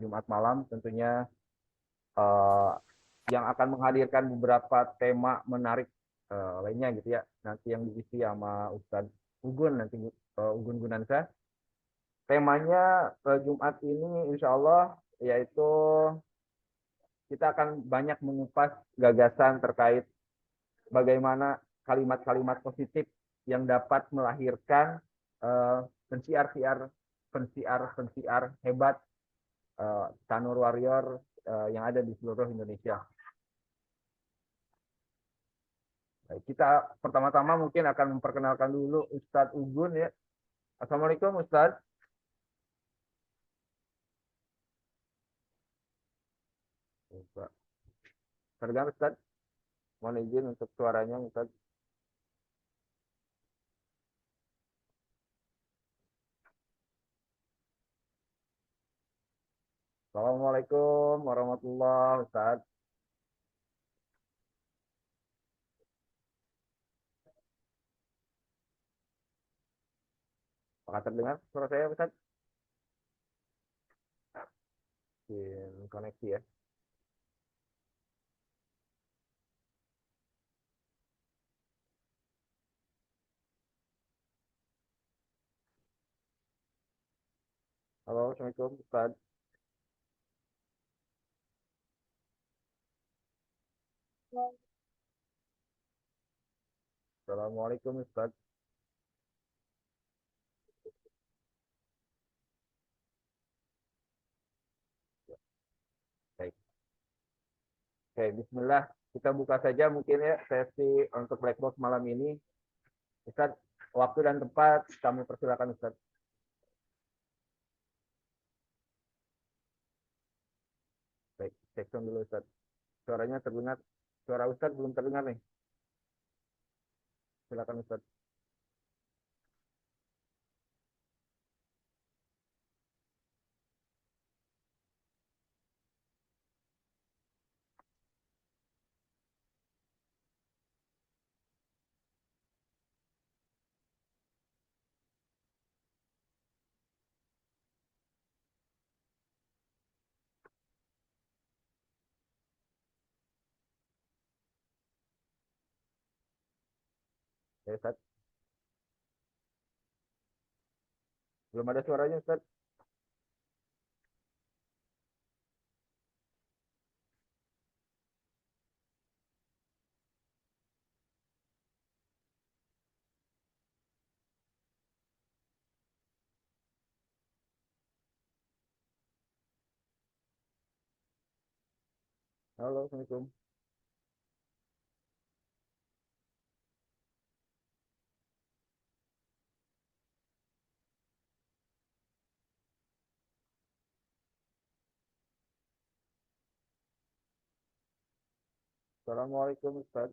Jumat malam tentunya eh, yang akan menghadirkan beberapa tema menarik lainnya gitu ya. Nanti yang diisi sama Ustadz Ugun nanti Ugun Gunansa. Temanya Jumat ini insya Allah yaitu kita akan banyak mengupas gagasan terkait bagaimana kalimat-kalimat positif yang dapat melahirkan pensiar-pensiar pensiar-pensiar hebat Sanur Warrior yang ada di seluruh Indonesia. Baik, kita pertama-tama mungkin akan memperkenalkan dulu Ustadz Ugun ya. Assalamualaikum Ustadz. Terdengar Ustadz? Mohon izin untuk suaranya Ustadz. Assalamualaikum warahmatullahi wabarakatuh. Apakah terdengar suara saya Ustadz? Koneksi ya. Halo, Assalamualaikum Ustadz. Assalamualaikum Ustadz. Baik. Oke, Bismillah. Kita buka saja mungkin ya sesi untuk Black Box malam ini. Ustadz, waktu dan tempat kami persilakan Ustadz. Baik, cek sound dulu Ustadz. Suaranya terdengar. Suara Ustadz belum terdengar nih. Silakan Ustadz. Ya, Ustadz. Belum ada suaranya Ustadz. Halo, Assalamualaikum. Assalamualaikum Ustadz.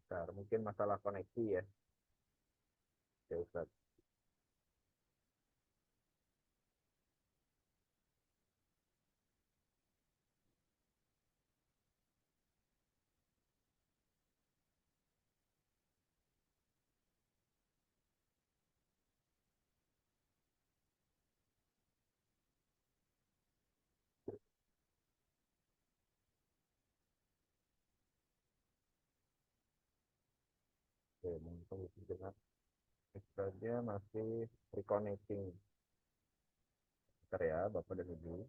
Bentar, mungkin masalah koneksi ya. Ya Ustadz. Oke, mungkin dengar. Ustadznya masih reconnecting. Bentar ya, Bapak dan Ibu.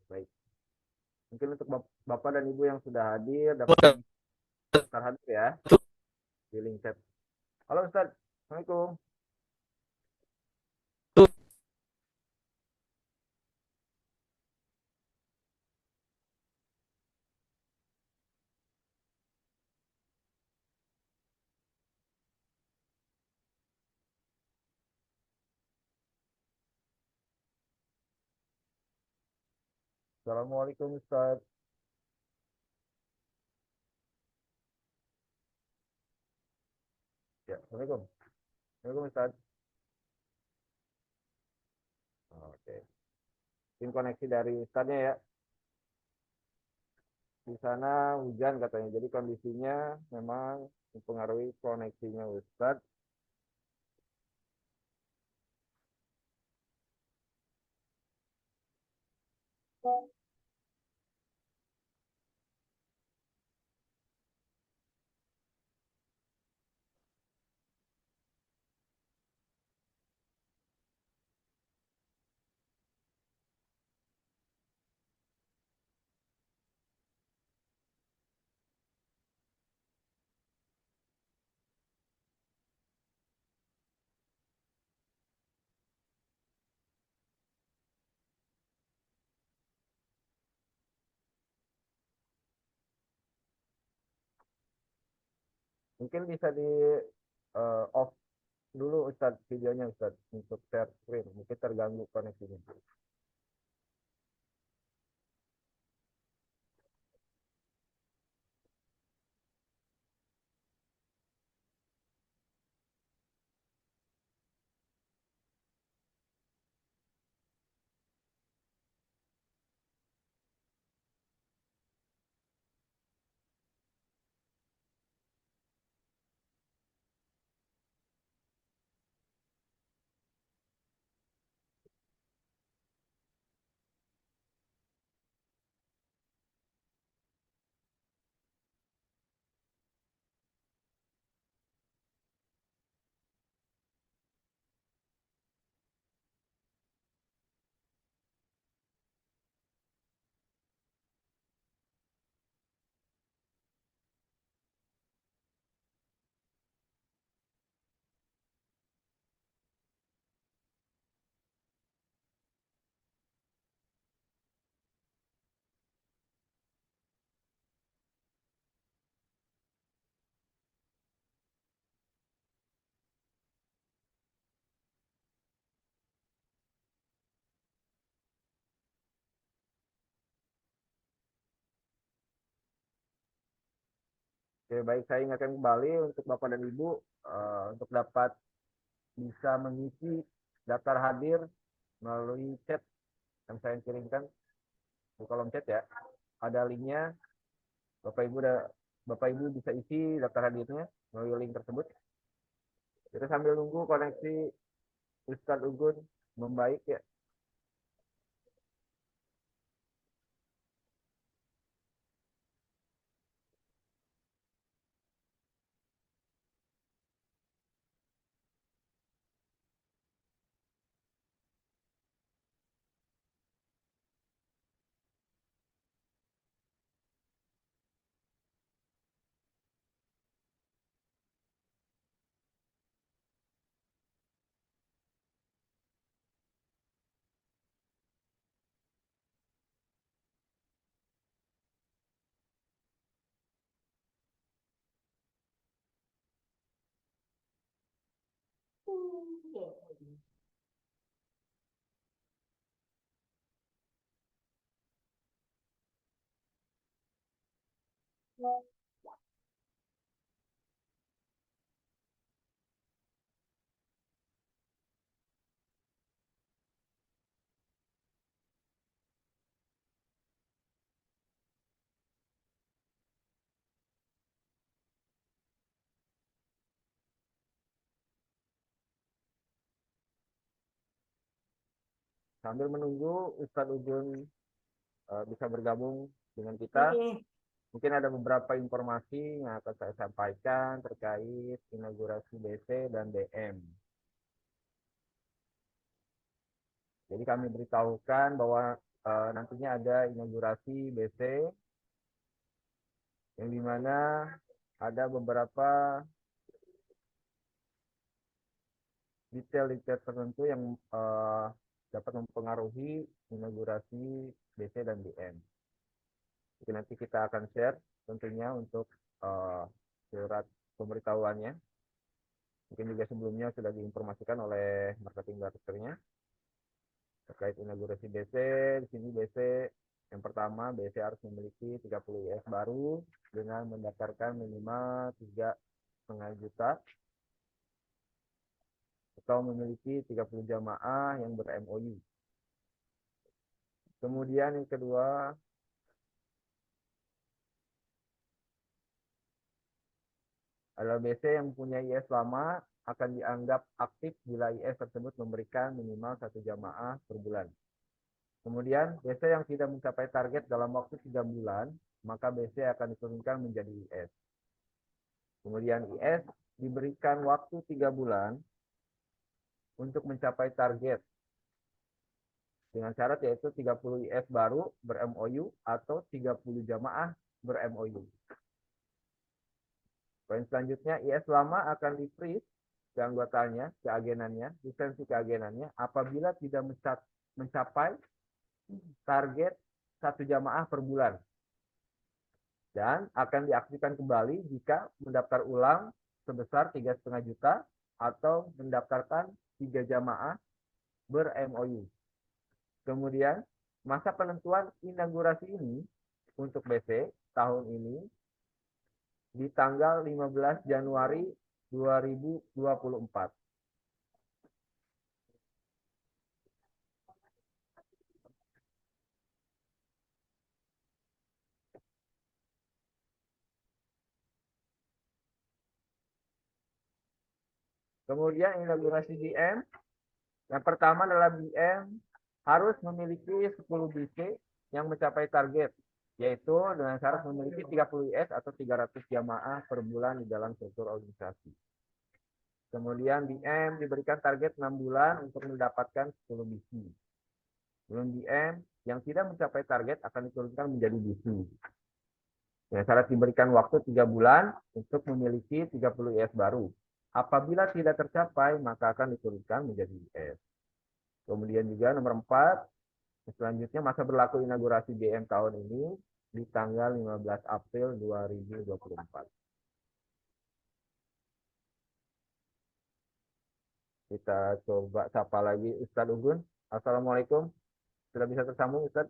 Baik. Mungkin untuk Bapak dan Ibu yang sudah hadir dapat daftar hadir ya di link chat. Halo Ustaz, Assalamualaikum. Assalamualaikum Ustaz. Ya, Assalamualaikum. Assalamualaikum Ustaz. Oke. Tim koneksi dari Ustaznya ya. Di sana hujan katanya. Jadi kondisinya memang mempengaruhi koneksinya Ustaz. Mungkin bisa di off dulu Ustaz videonya Ustaz untuk share screen. Mungkin terganggu koneksinya. Oke, baik saya ingatkan kembali untuk Bapak dan Ibu untuk dapat bisa mengisi daftar hadir melalui chat yang saya kirimkan di kolom chat ya. Ada linknya. Bapak Ibu Bapak Ibu bisa isi daftar hadirnya melalui link tersebut. Kita sambil nunggu koneksi Ustadz Ugun membaik ya. Sambil menunggu Ustadz Ugun bisa bergabung dengan kita, mungkin ada beberapa informasi yang akan saya sampaikan terkait inaugurasi BC dan DM. Jadi kami beritahukan bahwa nantinya ada inaugurasi BC yang dimana ada beberapa detail-detail tertentu yang dapat mempengaruhi inaugurasi BC dan BM. Jadi nanti kita akan share tentunya untuk surat pemberitahuannya. Mungkin juga sebelumnya sudah diinformasikan oleh marketing director-nya terkait inaugurasi BC. Di sini BC yang pertama, BC harus memiliki 30 IS baru dengan mendaftarkan minimal 3,5 juta atau memiliki 30 jamaah yang ber-MOU. Kemudian yang kedua, adalah BC yang punya IS lama akan dianggap aktif bila IS tersebut memberikan minimal 1 jamaah per bulan. Kemudian BC yang tidak mencapai target dalam waktu 3 bulan, maka BC akan diturunkan menjadi IS. Kemudian IS diberikan waktu 3 bulan untuk mencapai target dengan syarat yaitu 30 IS baru ber-MOU atau 30 jamaah ber-MOU. Poin selanjutnya, IS lama akan di-freeze keanggotaannya, keagenannya, lisensi keagenannya apabila tidak mencapai target 1 jamaah per bulan. Dan akan diaktifkan kembali jika mendaftar ulang sebesar 3,5 juta atau mendaftarkan 3 jamaah ber-MOU. Kemudian, masa penentuan inaugurasi ini untuk BC tahun ini di tanggal 15 Januari 2024. Kemudian inaugurasi BM. Yang pertama adalah BM harus memiliki 10 BC yang mencapai target, yaitu dengan syarat memiliki 30 IS atau 300 jamaah per bulan di dalam struktur organisasi. Kemudian BM diberikan target 6 bulan untuk mendapatkan 10 BC. Belum BM yang tidak mencapai target akan diturunkan menjadi BC. Dengan syarat diberikan waktu 3 bulan untuk memiliki 30 IS baru. Apabila tidak tercapai, maka akan diturunkan menjadi IS. Kemudian juga nomor 4, selanjutnya masa berlaku inaugurasi BM tahun ini di tanggal 15 April 2024. Kita coba sapa lagi Ustadz Ugun. Assalamualaikum. Sudah bisa tersambung Ustadz?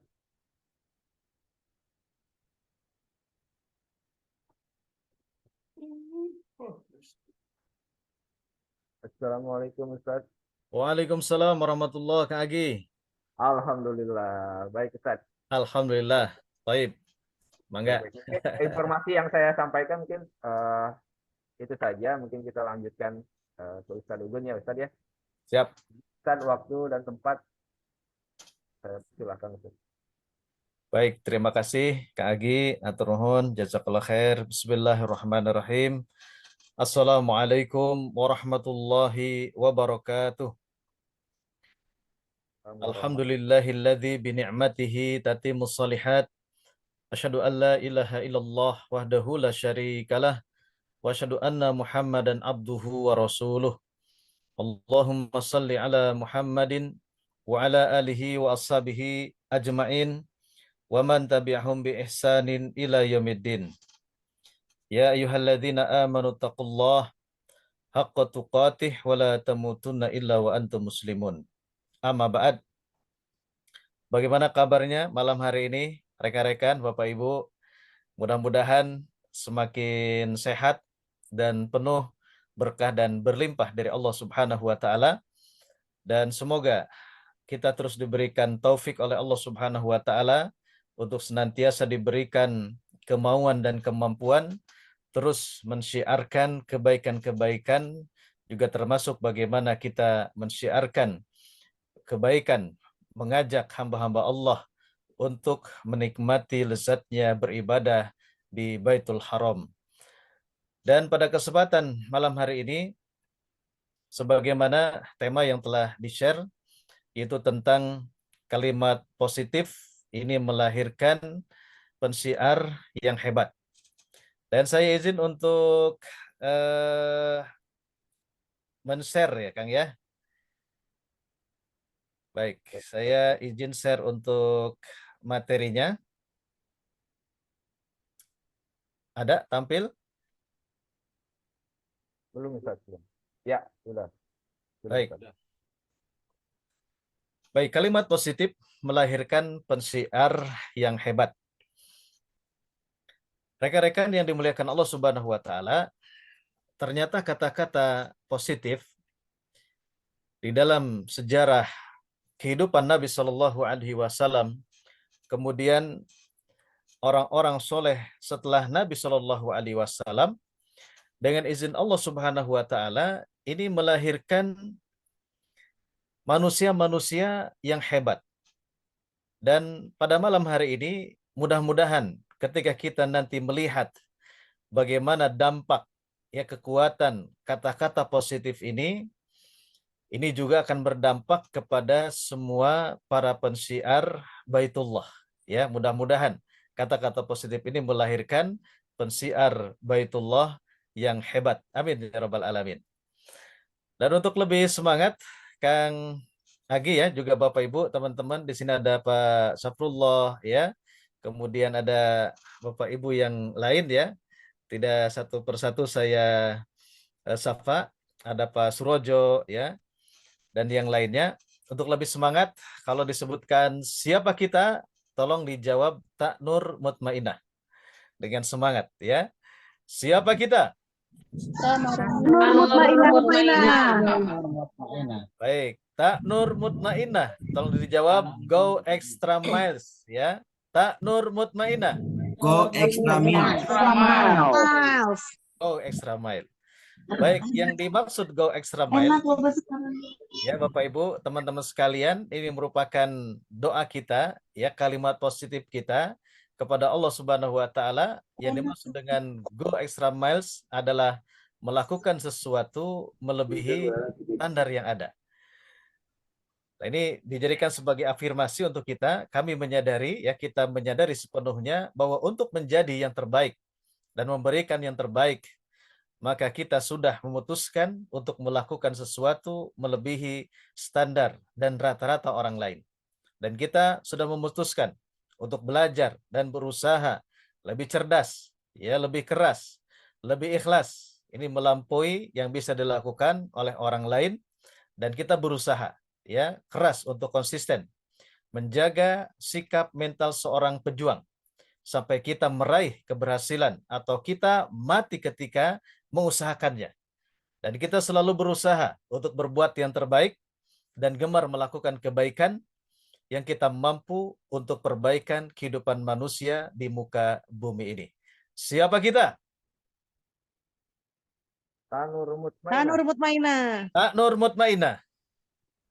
Assalamualaikum Ustadz. Waalaikumsalam warahmatullahi wabarakatuh, Kak Agi. Alhamdulillah. Baik Ustadz. Alhamdulillah. Baik. Mangga. Informasi yang saya sampaikan mungkin itu saja. Mungkin kita lanjutkan ke Ustadz Ugun ya Ustadz ya. Siap. Ustadz, waktu dan tempat silakan Ustadz. Baik, terima kasih Kak Agi. Atur nuhun, jazakallah khair. Bismillahirrahmanirrahim. Assalamualaikum warahmatullahi wabarakatuh. Alhamdulillahilladzi bini'matihi tatimmus shalihat. Asyhadu an la ilaha illallah wahdahu la syarikalah wa asyhadu anna Muhammadan abduhu wa rasuluh. Allahumma salli ala Muhammadin wa ala alihi wa ashabihi ajmain wa man tabi'ahum bi ihsanin ila yaumiddin. Ya ayyuhalladzina amanu taqullah haqqa tuqatih wa la tamutunna illa wa antum muslimun. Amma ba'd. Bagaimana kabarnya malam hari ini rekan-rekan Bapak Ibu? Mudah-mudahan semakin sehat dan penuh berkah dan berlimpah dari Allah Subhanahu wa taala, dan semoga kita terus diberikan taufik oleh Allah Subhanahu wa taala untuk senantiasa diberikan kemauan dan kemampuan terus mensyiarkan kebaikan-kebaikan, juga termasuk bagaimana kita mensyiarkan kebaikan, mengajak hamba-hamba Allah untuk menikmati lezatnya beribadah di Baitul Haram. Dan pada kesempatan malam hari ini, sebagaimana tema yang telah di-share, yaitu tentang kalimat positif ini melahirkan pensiar yang hebat. Dan saya izin untuk men-share ya Kang ya. Baik, saya izin share untuk materinya. Ada tampil? Belum Ustaz. Belum. Ya, sudah. Sudah, Baik. Ustaz. Baik, kalimat positif melahirkan pensiar yang hebat. Rekan-rekan yang dimuliakan Allah Subhanahu wa taala, ternyata kata-kata positif di dalam sejarah kehidupan Nabi Shallallahu alaihi wasallam, kemudian orang-orang soleh setelah Nabi Shallallahu alaihi wasallam, dengan izin Allah Subhanahu wa taala ini melahirkan manusia-manusia yang hebat. Dan pada malam hari ini mudah-mudahan ketika kita nanti melihat bagaimana dampak ya kekuatan kata-kata positif ini juga akan berdampak kepada semua para pensiar Baitullah. Ya, mudah-mudahan kata-kata positif ini melahirkan pensiar Baitullah yang hebat. Amin ya rabbal alamin. Dan untuk lebih semangat, Kang Agi ya, juga Bapak Ibu, teman-teman di sini ada Pak Safrullah ya. Kemudian ada Bapak Ibu yang lain ya. Tidak satu persatu saya sapa. Ada Pak Surojo ya dan yang lainnya. Untuk lebih semangat, kalau disebutkan siapa kita, tolong dijawab Tak Nur Mutmainah dengan semangat ya. Siapa kita? Nur Mutmainah. Baik, Tak Nur Mutmainah. Tolong dijawab go extra miles ya. Tak Nur Mutmainah. Go extra mile. Go extra mile. Baik, yang dimaksud go extra mile ya Bapak Ibu, teman-teman sekalian, ini merupakan doa kita ya, kalimat positif kita kepada Allah Subhanahu wa taala. Yang dimaksud dengan go extra miles adalah melakukan sesuatu melebihi standar yang ada. Nah, ini dijadikan sebagai afirmasi untuk kita. Kami menyadari ya, kita menyadari sepenuhnya bahwa untuk menjadi yang terbaik dan memberikan yang terbaik, maka kita sudah memutuskan untuk melakukan sesuatu melebihi standar dan rata-rata orang lain. Dan kita sudah memutuskan untuk belajar dan berusaha lebih cerdas, ya, lebih keras, lebih ikhlas. Ini melampaui yang bisa dilakukan oleh orang lain, dan kita berusaha ya keras untuk konsisten menjaga sikap mental seorang pejuang sampai kita meraih keberhasilan atau kita mati ketika mengusahakannya. Dan kita selalu berusaha untuk berbuat yang terbaik dan gemar melakukan kebaikan yang kita mampu untuk perbaikan kehidupan manusia di muka bumi ini. Siapa kita? Tanur Nur Mutmainah. Mutmainah. Tak Nur Mutmainah.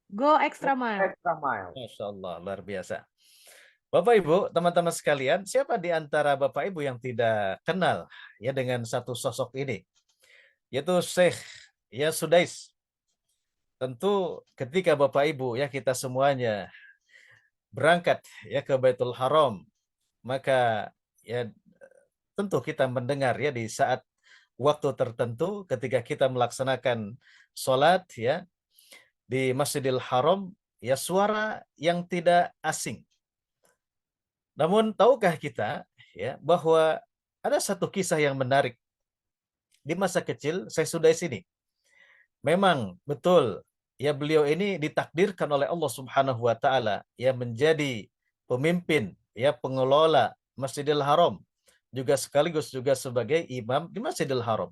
Go extra mile. Extra mile. Masya Allah, luar biasa. Bapak Ibu, teman-teman sekalian, siapa di antara Bapak Ibu yang tidak kenal ya dengan satu sosok ini? Yaitu Syekh ya Sudais. Tentu ketika Bapak Ibu ya kita semuanya berangkat ya ke Baitul Haram, maka ya tentu kita mendengar ya di saat waktu tertentu ketika kita melaksanakan sholat ya di Masjidil Haram, ya suara yang tidak asing. Namun tahukah kita ya bahwa ada satu kisah yang menarik di masa kecil saya sudah di sini. Memang betul ya beliau ini ditakdirkan oleh Allah Subhanahu wa taala ya menjadi pemimpin ya pengelola Masjidil Haram, juga sekaligus juga sebagai imam di Masjidil Haram.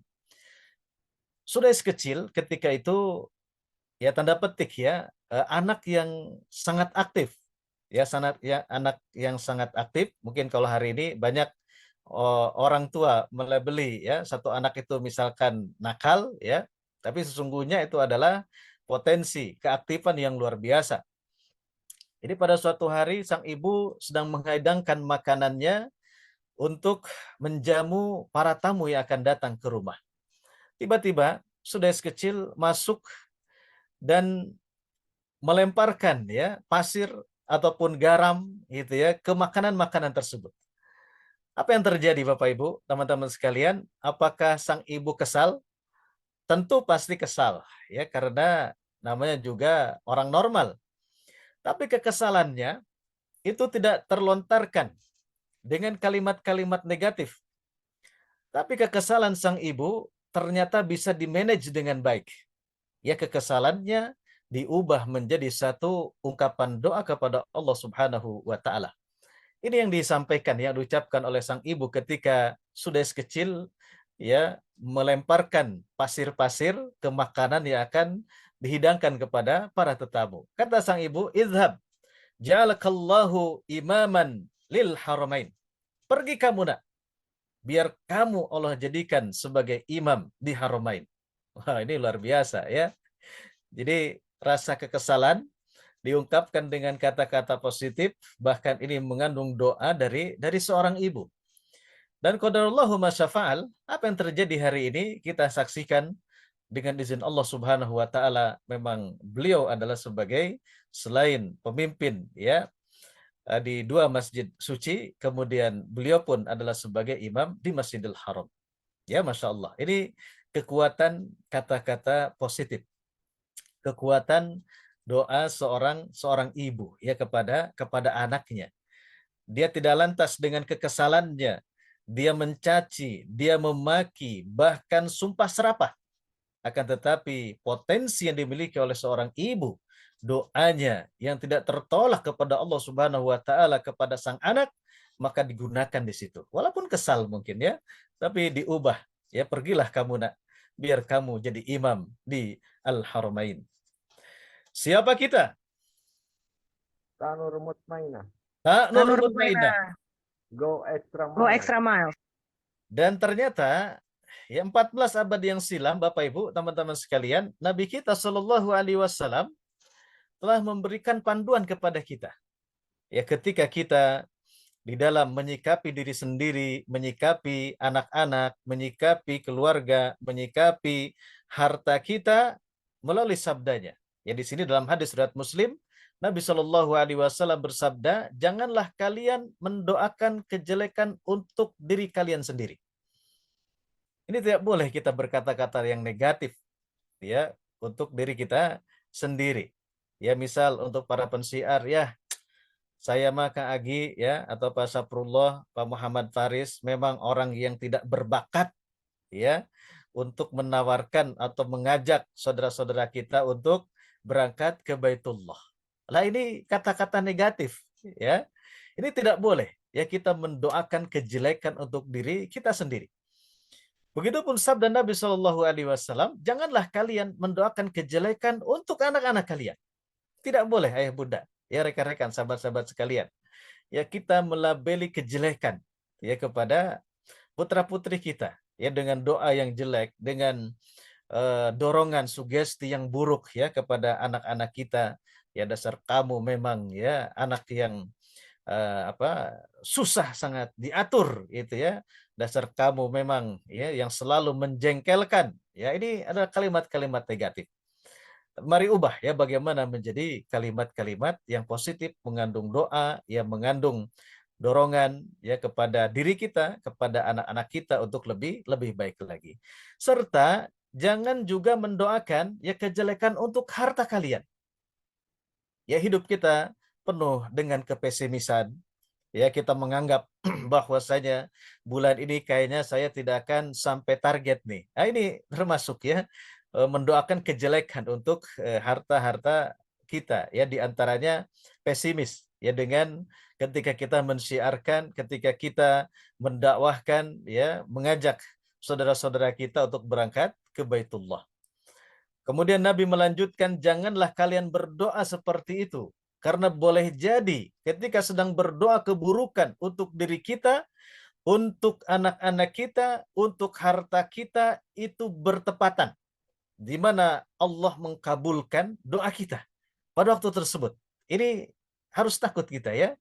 Sudah kecil ketika itu ya tanda petik ya anak yang sangat aktif ya anak yang sangat aktif. Mungkin kalau hari ini banyak orang tua melebeli ya satu anak itu misalkan nakal ya, tapi sesungguhnya itu adalah potensi keaktifan yang luar biasa. Jadi pada suatu hari sang ibu sedang menghidangkan makanannya untuk menjamu para tamu yang akan datang ke rumah. Tiba-tiba sudah kecil masuk dan melemparkan ya pasir ataupun garam gitu ya ke makanan-makanan tersebut. Apa yang terjadi Bapak Ibu, teman-teman sekalian? Apakah sang ibu kesal? Tentu pasti kesal ya, karena namanya juga orang normal. Tapi kekesalannya itu tidak terlontarkan dengan kalimat-kalimat negatif. Tapi kekesalan sang ibu ternyata bisa dimanage dengan baik. Ya, kekesalannya diubah menjadi satu ungkapan doa kepada Allah Subhanahu wa taala. Ini yang disampaikan, yang diucapkan oleh sang ibu ketika sudah kecil ya, melemparkan pasir-pasir ke makanan yang akan dihidangkan kepada para tetamu. Kata sang ibu, "Idhab ja'alakallahu imaman lil haramain." Pergi kamu nak, biar kamu Allah jadikan sebagai imam di haramain. Wah, ini luar biasa ya. Jadi rasa kekesalan diungkapkan dengan kata-kata positif, bahkan ini mengandung doa dari seorang ibu. Dan qadarullahu masyafa'al, apa yang terjadi hari ini kita saksikan dengan izin Allah Subhanahu wa taala, memang beliau adalah sebagai selain pemimpin ya di dua masjid suci, kemudian beliau pun adalah sebagai imam di Masjidil Haram. Ya, Masya Allah. Ini kekuatan kata-kata positif, kekuatan doa seorang ibu ya kepada anaknya. Dia tidak lantas dengan kekesalannya, dia mencaci, dia memaki, bahkan sumpah serapah. Akan tetapi potensi yang dimiliki oleh seorang ibu, doanya yang tidak tertolak kepada Allah Subhanahu wa taala kepada sang anak, maka digunakan di situ. Walaupun kesal mungkin ya, tapi diubah. Ya, pergilah kamu nak, biar kamu jadi imam di Al-Haramain. Siapa kita? Tanur Mutmainah. Nur Mutmainah. Go extra Go mile. extra mile. Dan ternyata ya 14 abad yang silam, Bapak Ibu, teman-teman sekalian, Nabi kita Shallallahu Alaihi Wasallam telah memberikan panduan kepada kita. Ya, ketika kita di dalam menyikapi diri sendiri, menyikapi anak-anak, menyikapi keluarga, menyikapi harta kita melalui sabdanya. Ya, di sini dalam hadis riwayat Muslim, Nabi Shallallahu Alaihi Wasallam bersabda, janganlah kalian mendoakan kejelekan untuk diri kalian sendiri. Ini tidak boleh kita berkata-kata yang negatif ya untuk diri kita sendiri. Ya, misal untuk para pensiar, ya saya mah Kak Agi ya atau Pak Saprullah, Pak Muhammad Faris memang orang yang tidak berbakat ya untuk menawarkan atau mengajak saudara-saudara kita untuk berangkat ke Baitullah. Lah, ini kata-kata negatif ya. Ini tidak boleh ya kita mendoakan kejelekan untuk diri kita sendiri. Begitupun sabda Nabi Shallallahu Alaihi Wasallam, janganlah kalian mendoakan kejelekan untuk anak-anak kalian. Tidak boleh, ayah bunda, ya rekan-rekan, sahabat-sahabat sekalian. Ya, kita melabeli kejelekan ya kepada putra-putri kita ya dengan doa yang jelek, dengan dorongan sugesti yang buruk ya kepada anak-anak kita. Ya, dasar kamu memang ya anak yang susah sangat diatur gitu ya. Dasar kamu memang ya yang selalu menjengkelkan. Ya, ini adalah kalimat-kalimat negatif. Mari ubah ya bagaimana menjadi kalimat-kalimat yang positif, mengandung doa, yang mengandung dorongan ya kepada diri kita, kepada anak-anak kita untuk lebih baik lagi. Serta jangan juga mendoakan ya kejelekan untuk harta kalian. Ya, hidup kita penuh dengan kepesimisan. Ya, kita menganggap bahwasanya bulan ini kayaknya saya tidak akan sampai target nih. Nah, ini termasuk ya mendoakan kejelekan untuk harta-harta kita ya, di antaranya pesimis ya, dengan ketika kita mensiarkan, ketika kita mendakwahkan ya, mengajak saudara-saudara kita untuk berangkat ke Baitullah. Kemudian Nabi melanjutkan, janganlah kalian berdoa seperti itu. Karena boleh jadi ketika sedang berdoa keburukan untuk diri kita, untuk anak-anak kita, untuk harta kita, itu bertepatan. Di mana Allah mengkabulkan doa kita pada waktu tersebut. Ini harus takut kita ya.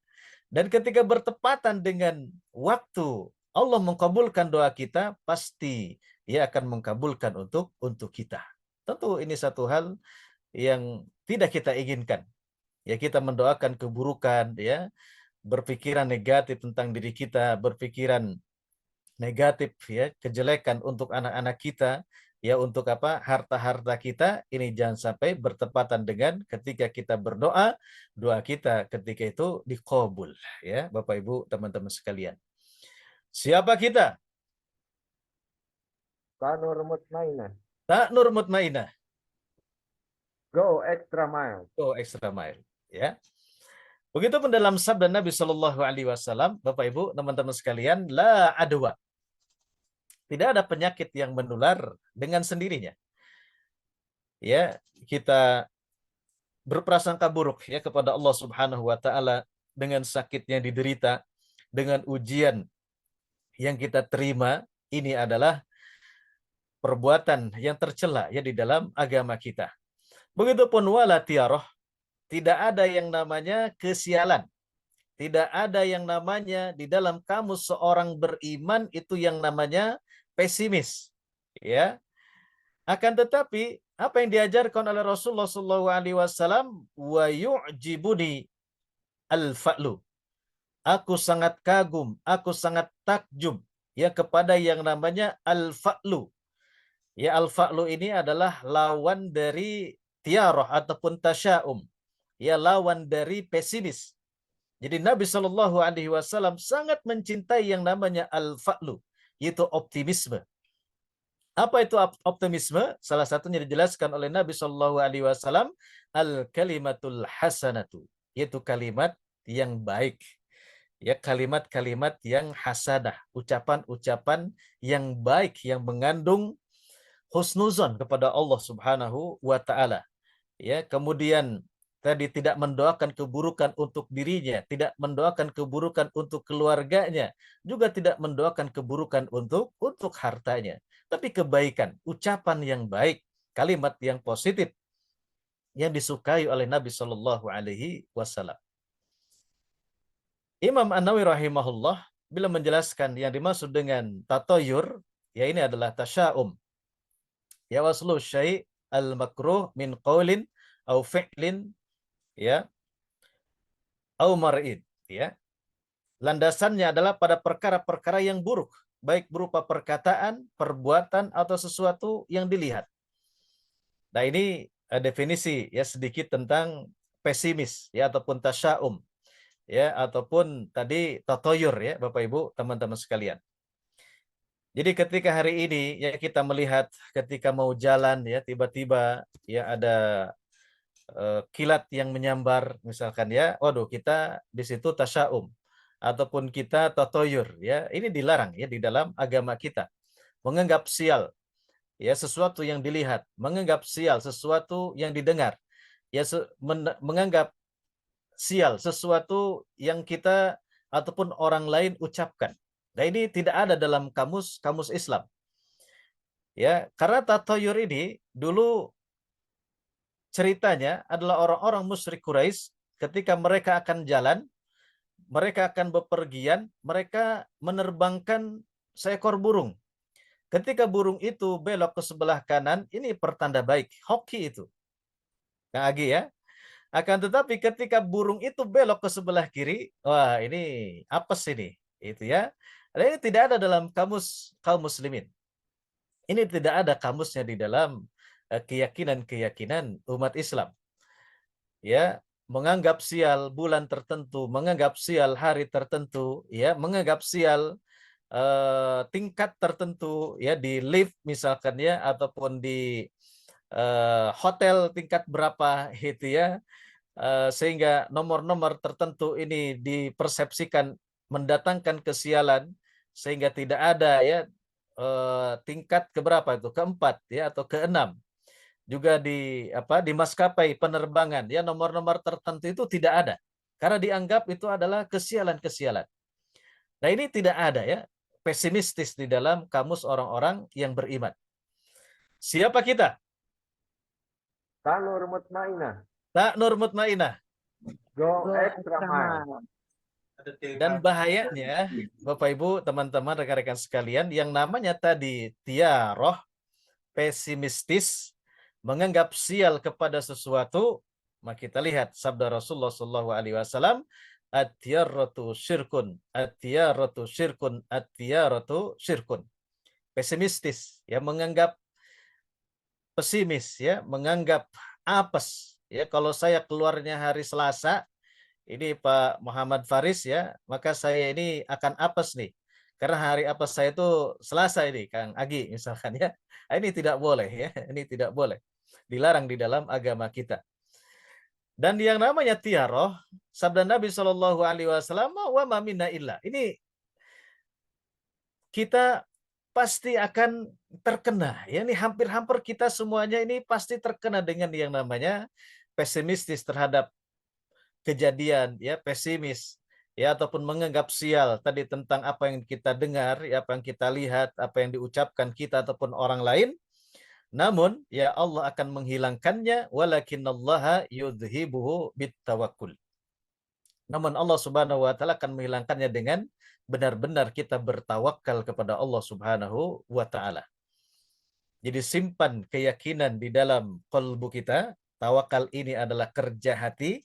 Dan ketika bertepatan dengan waktu Allah mengkabulkan doa kita, pasti Ia akan mengkabulkan untuk kita. Tentu ini satu hal yang tidak kita inginkan. Ya, kita mendoakan keburukan, ya, berpikiran negatif tentang diri kita, berpikiran negatif, ya, kejelekan untuk anak-anak kita, ya, untuk apa? Harta-harta kita, ini jangan sampai bertepatan dengan ketika kita berdoa, doa kita ketika itu dikabul, ya, Bapak Ibu, teman-teman sekalian. Siapa kita? Kanur Mutmainah. Ta'nur Mutmainah. Go extra mile. Oh, extra mile, ya. Begitupun dalam sabda Nabi Shallallahu Alaihi Wasallam, Bapak Ibu, teman-teman sekalian, la adwa. Tidak ada penyakit yang menular dengan sendirinya. Ya, kita berprasangka buruk, ya, kepada Allah Subhanahu Wa Taala dengan sakit yang diderita, dengan ujian yang kita terima. Ini adalah perbuatan yang tercela, ya, di dalam agama kita. Begitupun wala tiaroh, tidak ada yang namanya kesialan. Tidak ada yang namanya di dalam kamus seorang beriman itu yang namanya pesimis. Ya. Akan tetapi apa yang diajarkan oleh Rasulullah SAW, wa yu'jibuni al-fa'lu. Aku sangat kagum, aku sangat takjub, ya, kepada yang namanya al-fa'lu. Ya, al-fa'lu ini adalah lawan dari tiarah ataupun tasya'um. Ya, lawan dari pesimis. Jadi Nabi Shallallahu Alaihi Wasallam sangat mencintai yang namanya al-fa'lu, yaitu optimisme. Apa itu optimisme? Salah satunya dijelaskan oleh Nabi Shallallahu Alaihi Wasallam, al-kalimatul hasanatu, yaitu kalimat yang baik. Ya, kalimat-kalimat yang hasanah, ucapan-ucapan yang baik yang mengandung husnuzon kepada Allah Subhanahu wa taala. Ya, kemudian tadi tidak mendoakan keburukan untuk dirinya, tidak mendoakan keburukan untuk keluarganya, juga tidak mendoakan keburukan untuk hartanya, tapi kebaikan, ucapan yang baik, kalimat yang positif yang disukai oleh Nabi Shallallahu Alaihi Wasallam. Imam An-Nawawi rahimahullah bila menjelaskan yang dimaksud dengan tatoyur, ya, ini adalah tasya'um. Ya, waslu syai' al-makruh min qaulin au fi'lin, ya, au mar'id, ya. Landasannya adalah pada perkara-perkara yang buruk, baik berupa perkataan, perbuatan atau sesuatu yang dilihat. Nah, ini definisi, ya, sedikit tentang pesimis, ya, ataupun tasya'um, ya, ataupun tadi tatoyur, ya, Bapak Ibu, teman-teman sekalian. Jadi ketika hari ini, ya, kita melihat ketika mau jalan, ya, tiba-tiba, ya, ada kilat yang menyambar misalkan, ya, waduh, kita di situ tasya'um ataupun kita tatoyur, ya, ini dilarang, ya, di dalam agama kita. Menganggap sial, ya, sesuatu yang dilihat, menganggap sial sesuatu yang didengar, ya, menganggap sial sesuatu yang kita ataupun orang lain ucapkan. Nah, ini tidak ada dalam kamus Islam. Ya, karena tatoyur ini dulu ceritanya adalah orang-orang musyrik Quraisy ketika mereka akan jalan, mereka akan bepergian, mereka menerbangkan seekor burung. Ketika burung itu belok ke sebelah kanan, ini pertanda baik, hoki itu. Kang Agi, ya. Akan tetapi ketika burung itu belok ke sebelah kiri, wah, ini apes ini, itu, ya. Dan ini tidak ada dalam kamus kaum muslimin. Ini tidak ada kamusnya di dalam keyakinan-keyakinan umat Islam. Ya, menganggap sial bulan tertentu, menganggap sial hari tertentu, ya, menganggap sial tingkat tertentu, ya, di lift misalkan, ya, ataupun di hotel tingkat berapa, itu, ya, sehingga nomor-nomor tertentu ini dipersepsikan mendatangkan kesialan sehingga tidak ada, ya, tingkat keberapa itu, keempat, ya, atau keenam. Juga di maskapai penerbangan, ya, nomor-nomor tertentu itu tidak ada karena dianggap itu adalah kesialan-kesialan. Nah, ini tidak ada, ya, pesimistis di dalam kamus orang-orang yang beriman. Siapa kita? Kanur Mutmainah. Ta'nur Mutmainah. Go extra mile. Dan bahayanya, Bapak Ibu, teman-teman, rekan-rekan sekalian, yang namanya tadi tiaroh, pesimistis, menganggap sial kepada sesuatu, Maka kita lihat sabda Rasulullah sallallahu alaihi wasallam, at-tiyaratu syirkun, at-tiyaratu syirkun, at-tiyaratu syirkun. Pesimistis, ya, menganggap pesimis, ya, menganggap apes, ya, kalau saya keluarnya hari Selasa, ini Pak Muhammad Faris, ya, maka saya ini akan apes nih. Karena hari apes saya itu Selasa ini, Kang Agi misalkan, ya. Ini tidak boleh, ya. Ini tidak boleh. Dilarang di dalam agama kita. Dan yang namanya tiaroh, sabda Nabi Shallallahu alaihi wasallam, wa ma minna illa. Ini kita pasti akan terkena. Ya, ini hampir-hampir kita semuanya ini pasti terkena dengan yang namanya pesimistis terhadap kejadian, ya, pesimis, ya, ataupun menganggap sial tadi tentang apa yang kita dengar, ya, apa yang kita lihat, apa yang diucapkan kita ataupun orang lain. Namun ya Allah akan menghilangkannya, walakinallaha yudhibuhu bittawakkul. Namun Allah Subhanahu wa taala akan menghilangkannya dengan benar-benar kita bertawakal kepada Allah Subhanahu wa taala. Jadi simpan keyakinan di dalam kalbu kita, tawakal ini adalah kerja hati.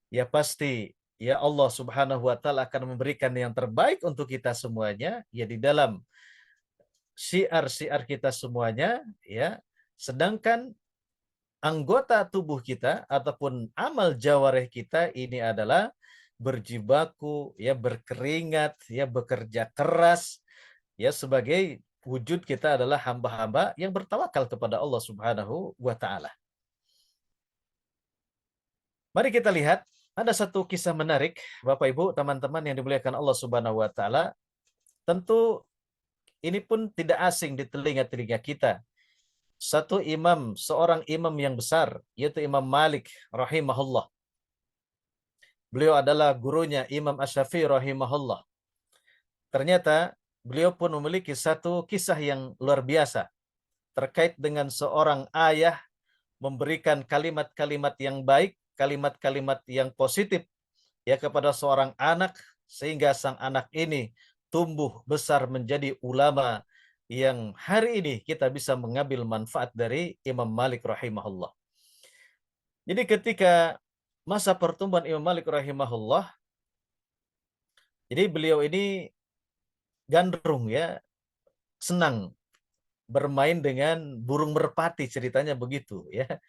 Ya pasti ya Allah Subhanahu wa taala akan memberikan yang terbaik untuk kita semuanya, ya, di dalam syiar-syiar kita semuanya, ya. Sedangkan anggota tubuh kita ataupun amal jawareh kita ini adalah berjibaku, ya, berkeringat, ya, bekerja keras, ya, sebagai wujud kita adalah hamba-hamba yang bertawakal kepada Allah Subhanahu wa taala. Mari kita lihat ada satu kisah menarik, Bapak Ibu, teman-teman yang dimuliakan Allah Subhanahu wa taala. Tentu ini pun tidak asing di telinga-telinga kita. Seorang imam yang besar, yaitu Imam Malik rahimahullah. Beliau adalah gurunya Imam Asy-Syafi'i rahimahullah. Ternyata beliau pun memiliki satu kisah yang luar biasa terkait dengan seorang ayah memberikan kalimat-kalimat yang baik, kalimat-kalimat yang positif, ya, kepada seorang anak, sehingga sang anak ini tumbuh besar menjadi ulama yang hari ini kita bisa mengambil manfaat dari Imam Malik rahimahullah. Jadi ketika masa pertumbuhan Imam Malik rahimahullah, jadi beliau ini gandrung, ya, senang bermain dengan burung merpati, ceritanya begitu, ya.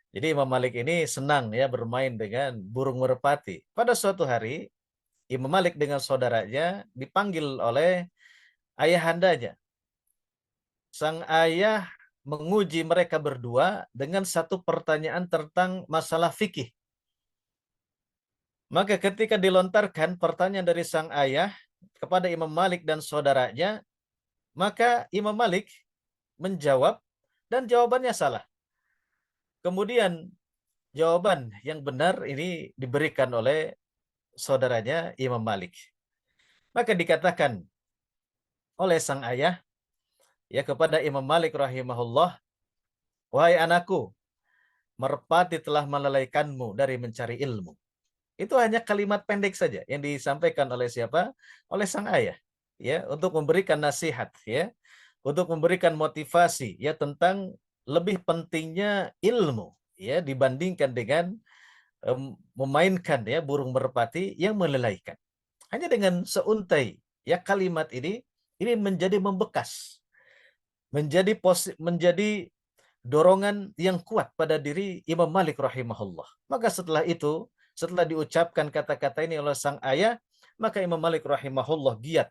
Jadi Imam Malik ini senang, ya, bermain dengan burung merpati. Pada suatu hari Imam Malik dengan saudaranya dipanggil oleh ayahandanya. Sang ayah menguji mereka berdua dengan satu pertanyaan tentang masalah fikih. Maka ketika dilontarkan pertanyaan dari sang ayah kepada Imam Malik dan saudaranya, maka Imam Malik menjawab dan jawabannya salah. Kemudian jawaban yang benar ini diberikan oleh saudaranya Imam Malik. Maka dikatakan oleh sang ayah, ya, kepada Imam Malik rahimahullah, wahai anakku, merpati telah melalaikanmu dari mencari ilmu. Itu hanya kalimat pendek saja yang disampaikan oleh siapa? Oleh sang ayah, ya, untuk memberikan nasihat, ya, untuk memberikan motivasi, ya, tentang lebih pentingnya ilmu, ya, dibandingkan dengan memainkan, ya, burung merpati yang melalaikan. Hanya dengan seuntai, ya, kalimat ini menjadi membekas, menjadi dorongan yang kuat pada diri Imam Malik rahimahullah. Maka setelah itu, setelah diucapkan kata-kata ini oleh sang ayah, maka Imam Malik rahimahullah giat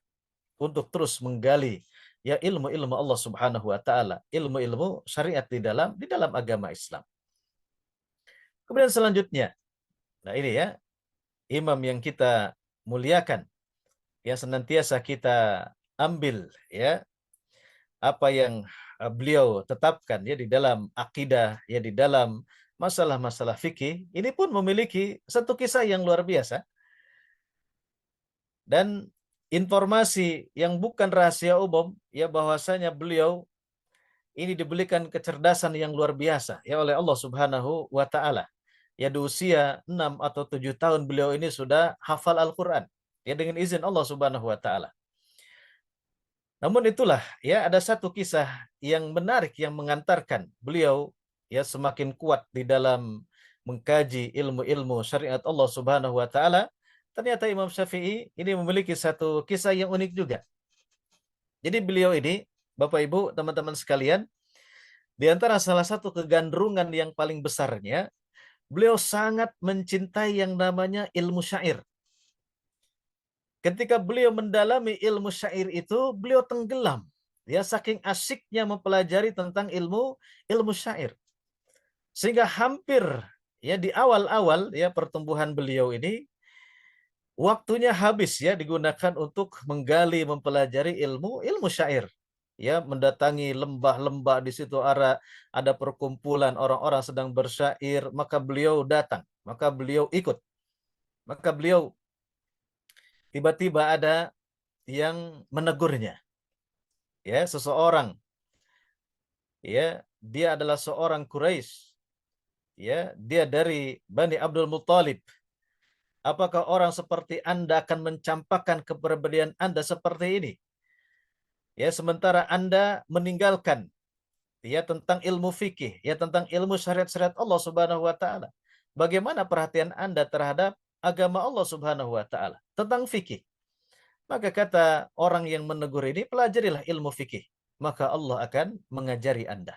untuk terus menggali, ya, ilmu-ilmu Allah Subhanahu wa taala, ilmu-ilmu syariat di dalam agama Islam. Kemudian selanjutnya, nah ini, ya, imam yang kita muliakan, yang senantiasa kita ambil, ya, apa yang beliau tetapkan, ya, di dalam akidah, ya, di dalam masalah-masalah fikih, ini pun memiliki satu kisah yang luar biasa dan informasi yang bukan rahasia umum, ya, bahwasanya beliau ini diberikan kecerdasan yang luar biasa, ya, oleh Allah Subhanahu wa taala. Ya, di usia 6 atau 7 tahun beliau ini sudah hafal Al-Qur'an, ya, dengan izin Allah Subhanahu wa taala. Namun itulah, ya, ada satu kisah yang menarik yang mengantarkan beliau, ya, semakin kuat di dalam mengkaji ilmu-ilmu syariat Allah Subhanahu wa taala, ternyata Imam Syafi'i ini memiliki satu kisah yang unik juga. Jadi beliau ini, Bapak Ibu, teman-teman sekalian, di antara salah satu kegandrungan yang paling besarnya, beliau sangat mencintai yang namanya ilmu syair. Ketika beliau mendalami ilmu syair itu, beliau tenggelam. Ya, saking asyiknya mempelajari tentang ilmu syair. Sehingga hampir ya di awal-awal ya pertumbuhan beliau ini waktunya habis ya digunakan untuk menggali mempelajari ilmu syair. Ya, mendatangi lembah-lembah di situ ada perkumpulan orang-orang sedang bersyair, maka beliau datang, maka beliau ikut. Maka beliau tiba-tiba ada yang menegurnya. Ya, seseorang ya, dia adalah seorang Quraisy. Ya, dia dari Bani Abdul Muttalib. Apakah orang seperti Anda akan mencampakkan kepribadian Anda seperti ini? Ya, sementara Anda meninggalkan ya tentang ilmu fikih, ya tentang ilmu syariat-syariat Allah Subhanahu wa taala. Bagaimana perhatian Anda terhadap agama Allah Subhanahu wa taala tentang fikih? Maka kata orang yang menegur ini, pelajarilah ilmu fikih, maka Allah akan mengajari Anda.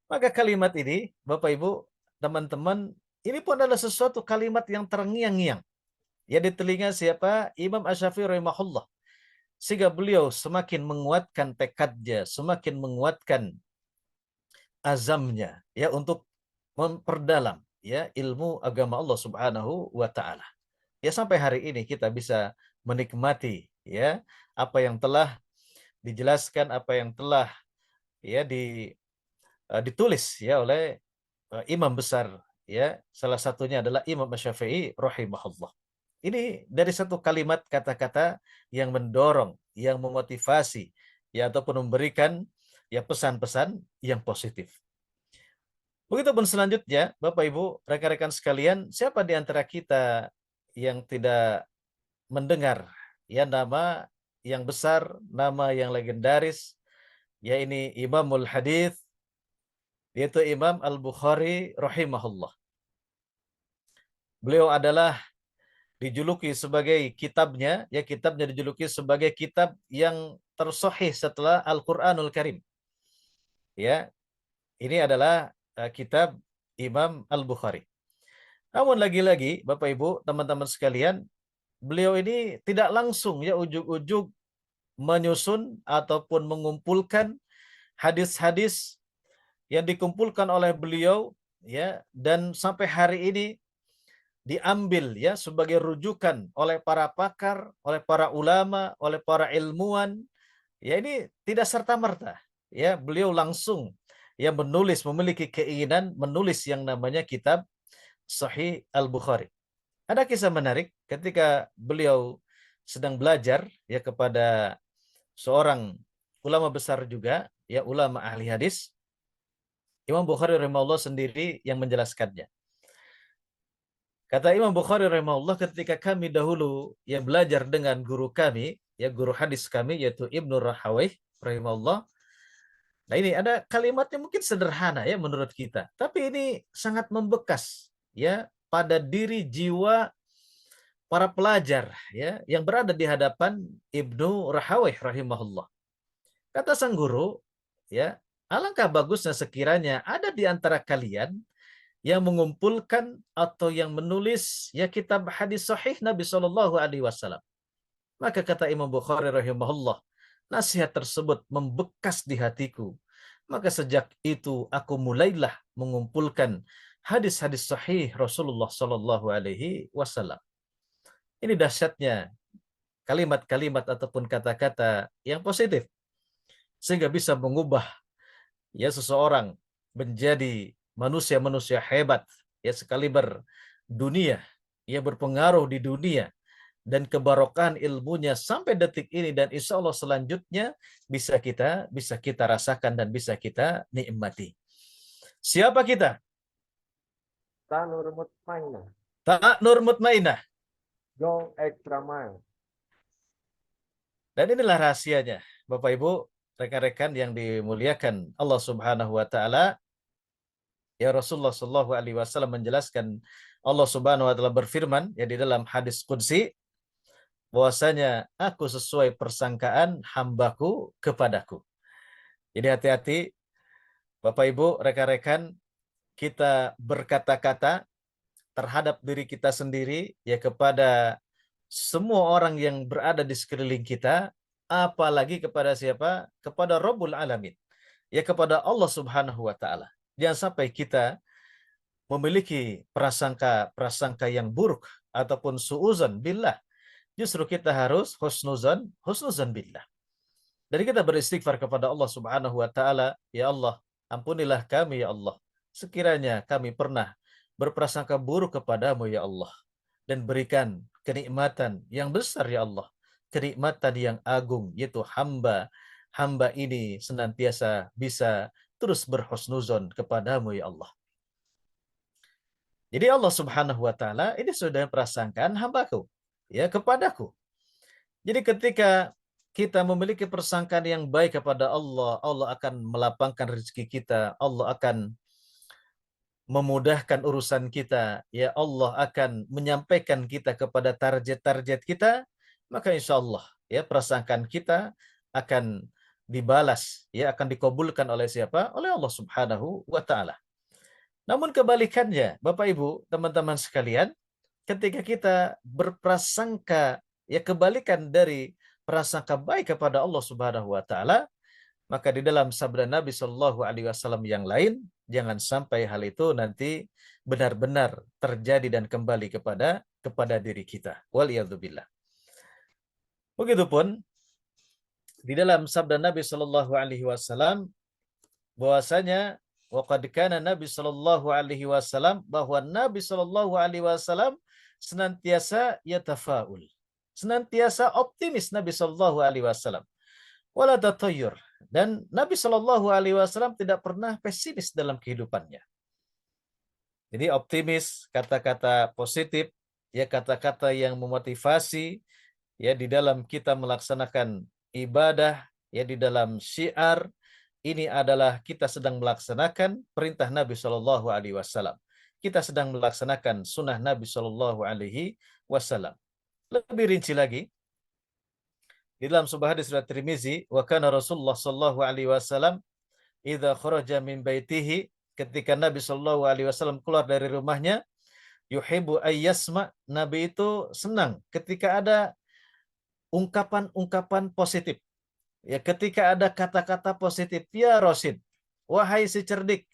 Maka kalimat ini, Bapak Ibu, teman-teman, ini pun adalah sesuatu kalimat yang terngiang-ngiang. Ya di telinga siapa? Imam Asy-Syafi'i rahimahullah. Sehingga beliau semakin menguatkan tekadnya, semakin menguatkan azamnya ya untuk memperdalam ya ilmu agama Allah Subhanahu wa taala. Ya sampai hari ini kita bisa menikmati ya apa yang telah dijelaskan, apa yang telah ya ditulis ya oleh imam besar ya, salah satunya adalah Imam Asy-Syafi'i rahimahullah. Ini dari satu kalimat kata-kata yang mendorong, yang memotivasi ya ataupun memberikan ya pesan-pesan yang positif. Begitupun selanjutnya, Bapak Ibu, rekan-rekan sekalian, siapa di antara kita yang tidak mendengar ya nama yang besar, nama yang legendaris, ya ini Imamul Hadits, yaitu Imam Al-Bukhari rahimahullah. Beliau adalah dijuluki sebagai kitabnya dijuluki sebagai kitab yang tersahih setelah Al-Qur'anul Karim. Ya, ini adalah kitab Imam Al-Bukhari. Namun lagi-lagi Bapak Ibu, teman-teman sekalian, beliau ini tidak langsung ya ujug-ujug menyusun ataupun mengumpulkan hadis-hadis yang dikumpulkan oleh beliau ya dan sampai hari ini diambil ya sebagai rujukan oleh para pakar, oleh para ulama, oleh para ilmuwan. Ya ini tidak serta-merta. Ya, beliau langsung ya memiliki keinginan menulis yang namanya kitab Sahih Al-Bukhari. Ada kisah menarik ketika beliau sedang belajar ya kepada seorang ulama besar juga, ya ulama ahli hadis. Imam Bukhari rahimahullah sendiri yang menjelaskannya. Kata Imam Bukhari rahimahullah, ketika kami dahulu ya belajar dengan guru kami, ya guru hadis kami yaitu Ibnu Rahawayh rahimahullah. Nah ini ada kalimatnya mungkin sederhana ya menurut kita, tapi ini sangat membekas ya pada diri jiwa para pelajar ya yang berada di hadapan Ibnu Rahawayh rahimahullah. Kata sang guru, ya, alangkah bagusnya sekiranya ada di antara kalian yang mengumpulkan atau yang menulis ya kitab hadis sahih Nabi Shallallahu alaihi wasallam. Maka kata Imam Bukhari rahimahullah, nasihat tersebut membekas di hatiku. Maka sejak itu aku mulailah mengumpulkan hadis-hadis sahih Rasulullah Shallallahu alaihi wasallam. Ini dahsyatnya kalimat-kalimat ataupun kata-kata yang positif sehingga bisa mengubah ya seseorang menjadi manusia-manusia hebat ya sekaliber dunia, ya berpengaruh di dunia dan kebarokahan ilmunya sampai detik ini dan insya Allah selanjutnya bisa kita rasakan dan bisa kita nikmati. Siapa kita? Tanur Mutmainah. Ta Nur Mutmainah. Go extra mile. Dan inilah rahasianya, Bapak Ibu, rekan-rekan yang dimuliakan Allah Subhanahu wa taala. Ya Rasulullah Shallallahu Alaihi Wasallam menjelaskan Allah Subhanahu Wa Taala berfirman ya di dalam hadis qudsi bahwasanya aku sesuai persangkaan hambaku kepadaku. Jadi hati-hati Bapak Ibu, rekan-rekan, kita berkata-kata terhadap diri kita sendiri ya kepada semua orang yang berada di sekeliling kita, apalagi kepada siapa? Kepada Rabbul Alamin. Ya kepada Allah Subhanahu wa taala. Jangan sampai kita memiliki prasangka yang buruk ataupun suuzon billah. Justru kita harus husnuzan billah. Dari kita beristighfar kepada Allah Subhanahu wa taala, ya Allah, ampunilah kami ya Allah. Sekiranya kami pernah berprasangka buruk kepadamu ya Allah, dan berikan kenikmatan yang besar ya Allah. Kenikmatan yang agung, yaitu hamba ini senantiasa bisa terus berhusnuzon kepadamu ya Allah. Jadi Allah Subhanahu wa taala ini sudah prasangkaan hambaku ya kepadaku. Jadi ketika kita memiliki persangkaan yang baik kepada Allah, Allah akan melapangkan rezeki kita, Allah akan memudahkan urusan kita, ya Allah akan menyampaikan kita kepada target-target kita, maka insya Allah ya prasangkaan kita akan dibalas, ya akan dikabulkan oleh siapa? Oleh Allah Subhanahu wa taala. Namun kebalikannya, Bapak Ibu, teman-teman sekalian, ketika kita berprasangka ya kebalikan dari prasangka baik kepada Allah Subhanahu wa taala, maka di dalam sabda Nabi Shallallahu alaihi wasallam yang lain, jangan sampai hal itu nanti benar-benar terjadi dan kembali kepada diri kita. Waliyadzubillah. Begitupun di dalam sabda Nabi Shallallahu alaihi wasallam bahwasanya waqad kana Nabi Shallallahu alaihi wasallam, bahwa Nabi Shallallahu alaihi wasallam senantiasa yatafaul. Senantiasa optimis Nabi Shallallahu alaihi wasallam. Wala tatayyur. Dan Nabi Shallallahu alaihi wasallam tidak pernah pesimis dalam kehidupannya. Jadi optimis, kata-kata positif, ya kata-kata yang memotivasi ya di dalam kita melaksanakan ibadah, ya di dalam syiar, ini adalah kita sedang melaksanakan perintah Nabi Shallallahu alaihi wasallam. Kita sedang melaksanakan sunnah Nabi Shallallahu alaihi wasallam. Lebih rinci lagi, di dalam sebuah hadis riwayat Tirmizi, wa kana Rasulullah sallallahu alaihi wasallam idza kharaja min baitihi, ketika Nabi sallallahu alaihi wasallam keluar dari rumahnya, yuhibbu ayyasma, Nabi itu senang ketika ada ungkapan-ungkapan positif. Ya, ketika ada kata-kata positif, ya Rasid, wahai si cerdik.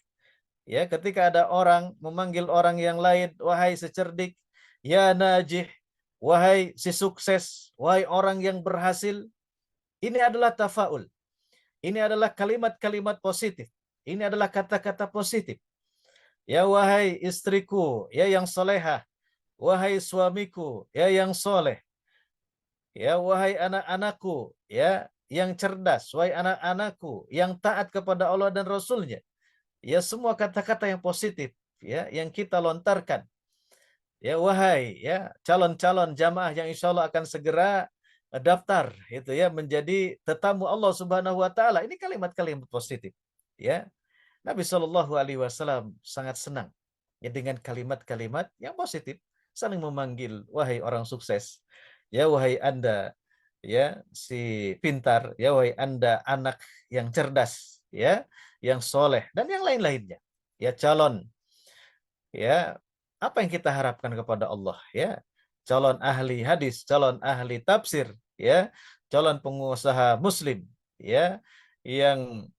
Ya, ketika ada orang memanggil orang yang lain, wahai si cerdik, ya najih, wahai si sukses, wahai orang yang berhasil, ini adalah tafaul. Ini adalah kalimat-kalimat positif. Ini adalah kata-kata positif. Ya wahai istriku, ya yang solehah. Wahai suamiku, ya yang soleh. Ya wahai anak-anakku, ya yang cerdas. Wahai anak-anakku, yang taat kepada Allah dan Rasulnya. Ya semua kata-kata yang positif, ya yang kita lontarkan. Ya wahai ya calon-calon jamaah yang insya Allah akan segera daftar itu ya menjadi tetamu Allah Subhanahu wa taala. Ini kalimat-kalimat positif. Ya. Nabi Shallallahu alaihi wasallam sangat senang ya dengan kalimat-kalimat yang positif, saling memanggil wahai orang sukses. Ya wahai Anda ya si pintar, ya wahai Anda anak yang cerdas, ya, yang soleh dan yang lain-lainnya. Ya calon ya apa yang kita harapkan kepada Allah ya, calon ahli hadis, calon ahli tafsir ya, calon pengusaha muslim ya yang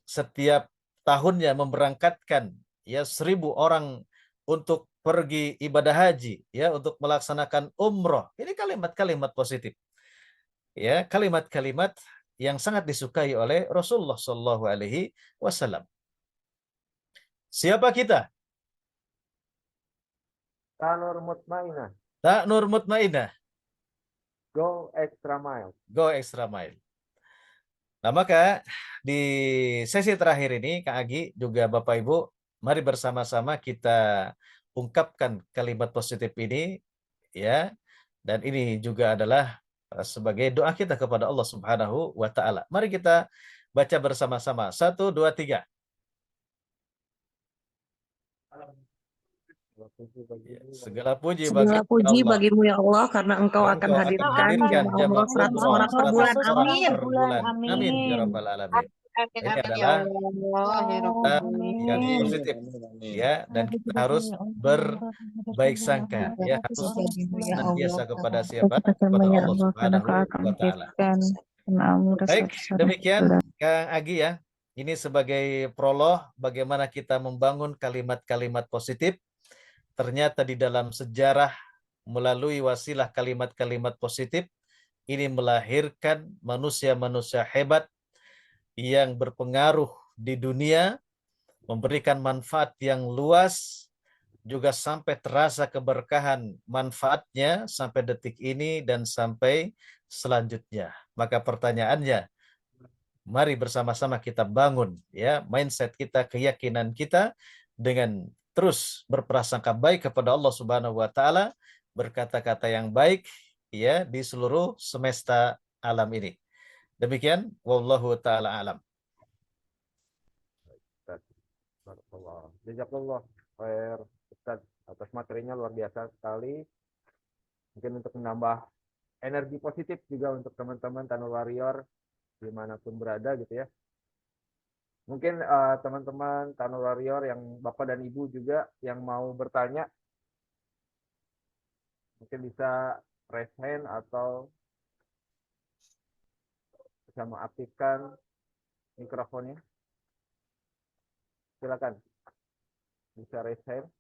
setiap tahunnya memberangkatkan ya 1.000 orang untuk pergi ibadah haji ya, untuk melaksanakan umroh. Ini kalimat-kalimat positif ya, kalimat-kalimat yang sangat disukai oleh Rasulullah Shallallahu alaihi wasallam. Siapa kita? Tanur Mutmainah. Tak Nur Mutmainah. Go extra mile. Go extra mile. Nah, maka di sesi terakhir ini, Kak Agi, juga Bapak Ibu, mari bersama-sama kita ungkapkan kalimat positif ini, ya. Dan ini juga adalah sebagai doa kita kepada Allah Subhanahu wa taala. Mari kita baca bersama-sama. 1, 2, 3. Ya, segala puji Segala bagi puji Allah. bagimu ya Allah karena Engkau Karena akan Engkau akan hadirkan menghadirkan jamaah jamaah umroh 100 umroh orang per bulan. 100 orang Amin. per bulan. Amin ya Amin. rabbal alamin. Amin, Ini amin ya adalah Allah. yang Amin. positif ya, dan kita harus berbaik sangka ya, harus Bagimu ya Allah. senantiasa kepada siapa? Kita sama Kepada ya Allah Allah karena Engkau Subhanahu akan wa taala. menghadirkan jamaah umroh Baik, 100 orang per demikian bulan. Kang Agi ya. Ini sebagai prolog bagaimana kita membangun kalimat-kalimat positif. Ternyata di dalam sejarah melalui wasilah kalimat-kalimat positif ini melahirkan manusia-manusia hebat yang berpengaruh di dunia, memberikan manfaat yang luas, juga sampai terasa keberkahan manfaatnya sampai detik ini dan sampai selanjutnya. Maka pertanyaannya, mari bersama-sama kita bangun ya mindset kita, keyakinan kita dengan terus berprasangka baik kepada Allah Subhanahu wa taala, berkata-kata yang baik ya di seluruh semesta alam ini. Demikian wallahu taala alam. Barakallah. Jazakallah khair Ustaz atas materinya luar biasa sekali. Mungkin untuk menambah energi positif juga untuk teman-teman Tunnel Warrior dimanapun berada gitu ya. Mungkin teman-teman Tunnel Warrior yang Bapak dan Ibu juga yang mau bertanya mungkin bisa raise hand atau bisa mengaktifkan mikrofonnya. Silakan. Bisa raise hand.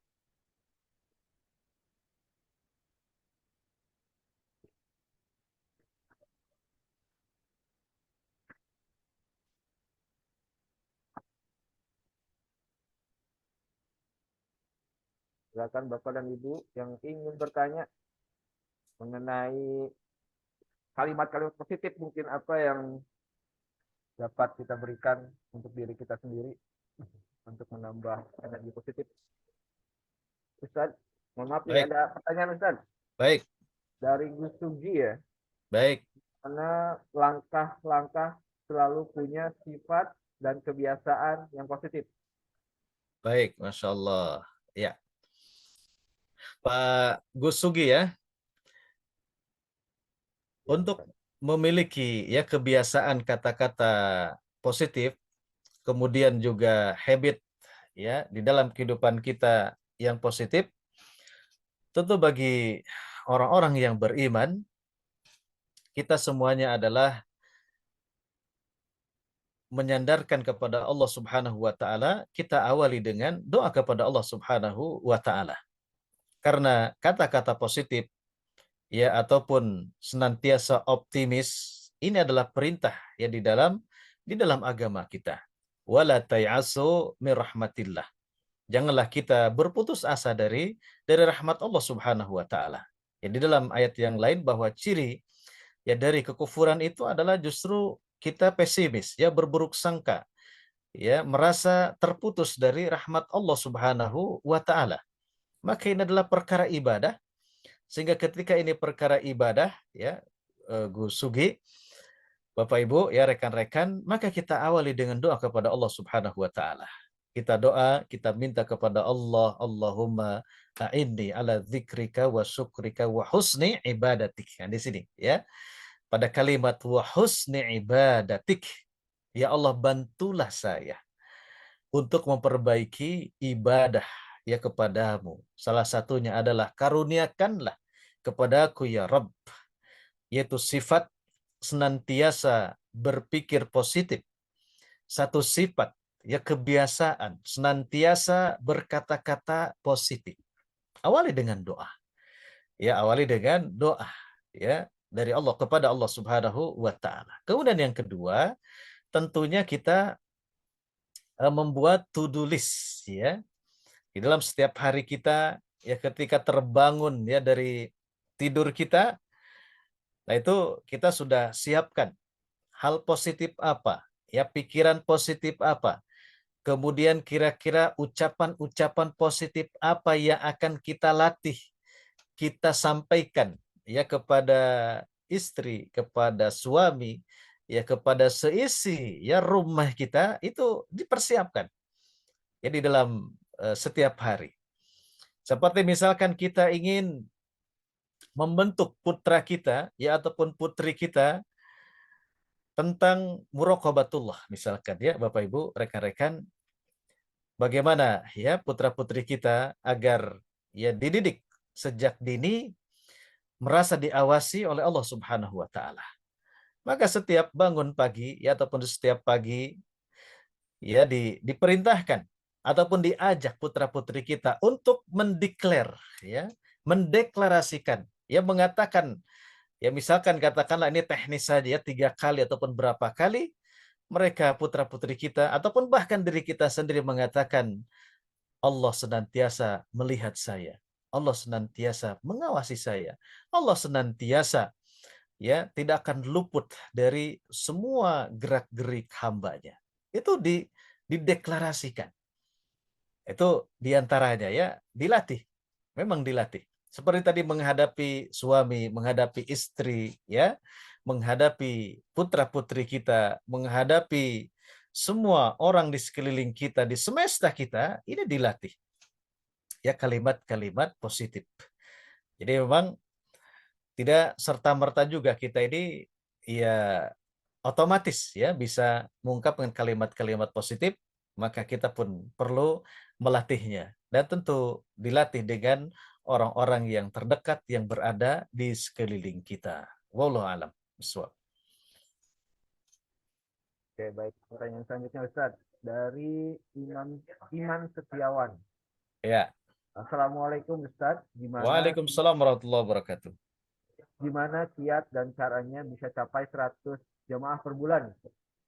Silakan Bapak dan Ibu yang ingin bertanya mengenai kalimat-kalimat positif mungkin apa yang dapat kita berikan untuk diri kita sendiri untuk menambah energi positif. Ustaz, mohon maaf nih Baik, ada pertanyaan Ustaz baik, dari Gus Sugi ya. baik, Karena langkah-langkah selalu punya sifat dan kebiasaan yang positif. baik, Masya Allah. Ya, Pak Gus Sugi ya, untuk memiliki ya kebiasaan kata-kata positif, kemudian juga habit ya di dalam kehidupan kita yang positif, tentu bagi orang-orang yang beriman, kita semuanya adalah menyandarkan kepada Allah Subhanahu wa taala, kita awali dengan doa kepada Allah Subhanahu wa taala. Karena kata-kata positif ya ataupun senantiasa optimis ini adalah perintah ya di dalam agama kita. Wala tay'asu mir rahmatillah. Janganlah kita berputus asa dari rahmat Allah Subhanahu wa taala. Ya di dalam ayat yang lain bahwa ciri ya dari kekufuran itu adalah justru kita pesimis, ya berburuk sangka, ya merasa terputus dari rahmat Allah Subhanahu wa taala. Maka ini adalah perkara ibadah, sehingga ketika ini perkara ibadah ya Gus Sugi, Bapak Ibu ya rekan-rekan, maka kita awali dengan doa kepada Allah Subhanahu wa taala. Kita doa, kita minta kepada Allah, Allahumma a'inni ala dzikrika wa syukrika wa husni ibadatik. Nah, di sini ya. Pada kalimat wa husni ibadatik. Ya Allah, bantulah saya untuk memperbaiki ibadah ya kepadamu. Salah satunya adalah karuniakanlah kepadaku ya Rabb, yaitu sifat senantiasa berpikir positif. Satu sifat ya kebiasaan senantiasa berkata-kata positif. Awali dengan doa. Ya, awali dengan doa ya dari Allah kepada Allah Subhanahu wa taala. Kemudian yang kedua, tentunya kita membuat to-do list ya. Di dalam setiap hari kita ya ketika terbangun ya dari tidur kita, nah itu kita sudah siapkan hal positif apa, ya pikiran positif apa. Kemudian kira-kira ucapan-ucapan positif apa yang akan kita latih, kita sampaikan ya kepada istri, kepada suami, ya kepada seisi ya rumah kita itu dipersiapkan. Ya di dalam setiap hari. Seperti misalkan kita ingin membentuk putra kita ya ataupun putri kita tentang muraqabatullah misalkan ya Bapak Ibu, rekan-rekan, bagaimana ya putra-putri kita agar ya dididik sejak dini merasa diawasi oleh Allah Subhanahu wa taala. Maka setiap bangun pagi ya ataupun setiap pagi ya diperintahkan ataupun diajak putra-putri kita untuk mendeklarasikan, ya mengatakan, ya misalkan katakanlah ini teknis saja ya 3 kali ataupun berapa kali mereka putra-putri kita ataupun bahkan diri kita sendiri mengatakan Allah senantiasa melihat saya. Allah senantiasa mengawasi saya. Allah senantiasa ya tidak akan luput dari semua gerak-gerik hambanya. Itu dideklarasikan. Itu diantaranya ya dilatih. Memang dilatih. Seperti tadi menghadapi suami, menghadapi istri, ya, menghadapi putra-putri kita, menghadapi semua orang di sekeliling kita, di semesta kita, ini dilatih. Ya kalimat-kalimat positif. Jadi memang tidak serta-merta juga kita ini ya otomatis ya bisa mengungkapkan kalimat-kalimat positif, maka kita pun perlu melatihnya. Dan tentu dilatih dengan orang-orang yang terdekat yang berada di sekeliling kita. Wallahu a'lam bishawab. Oke, baik. Pertanyaan selanjutnya Ustaz. Dari Iman Setiawan. Ya. Assalamualaikum Ustaz. Waalaikumsalam warahmatullahi wabarakatuh. Gimana kiat dan caranya bisa capai 100 jamaah per bulan?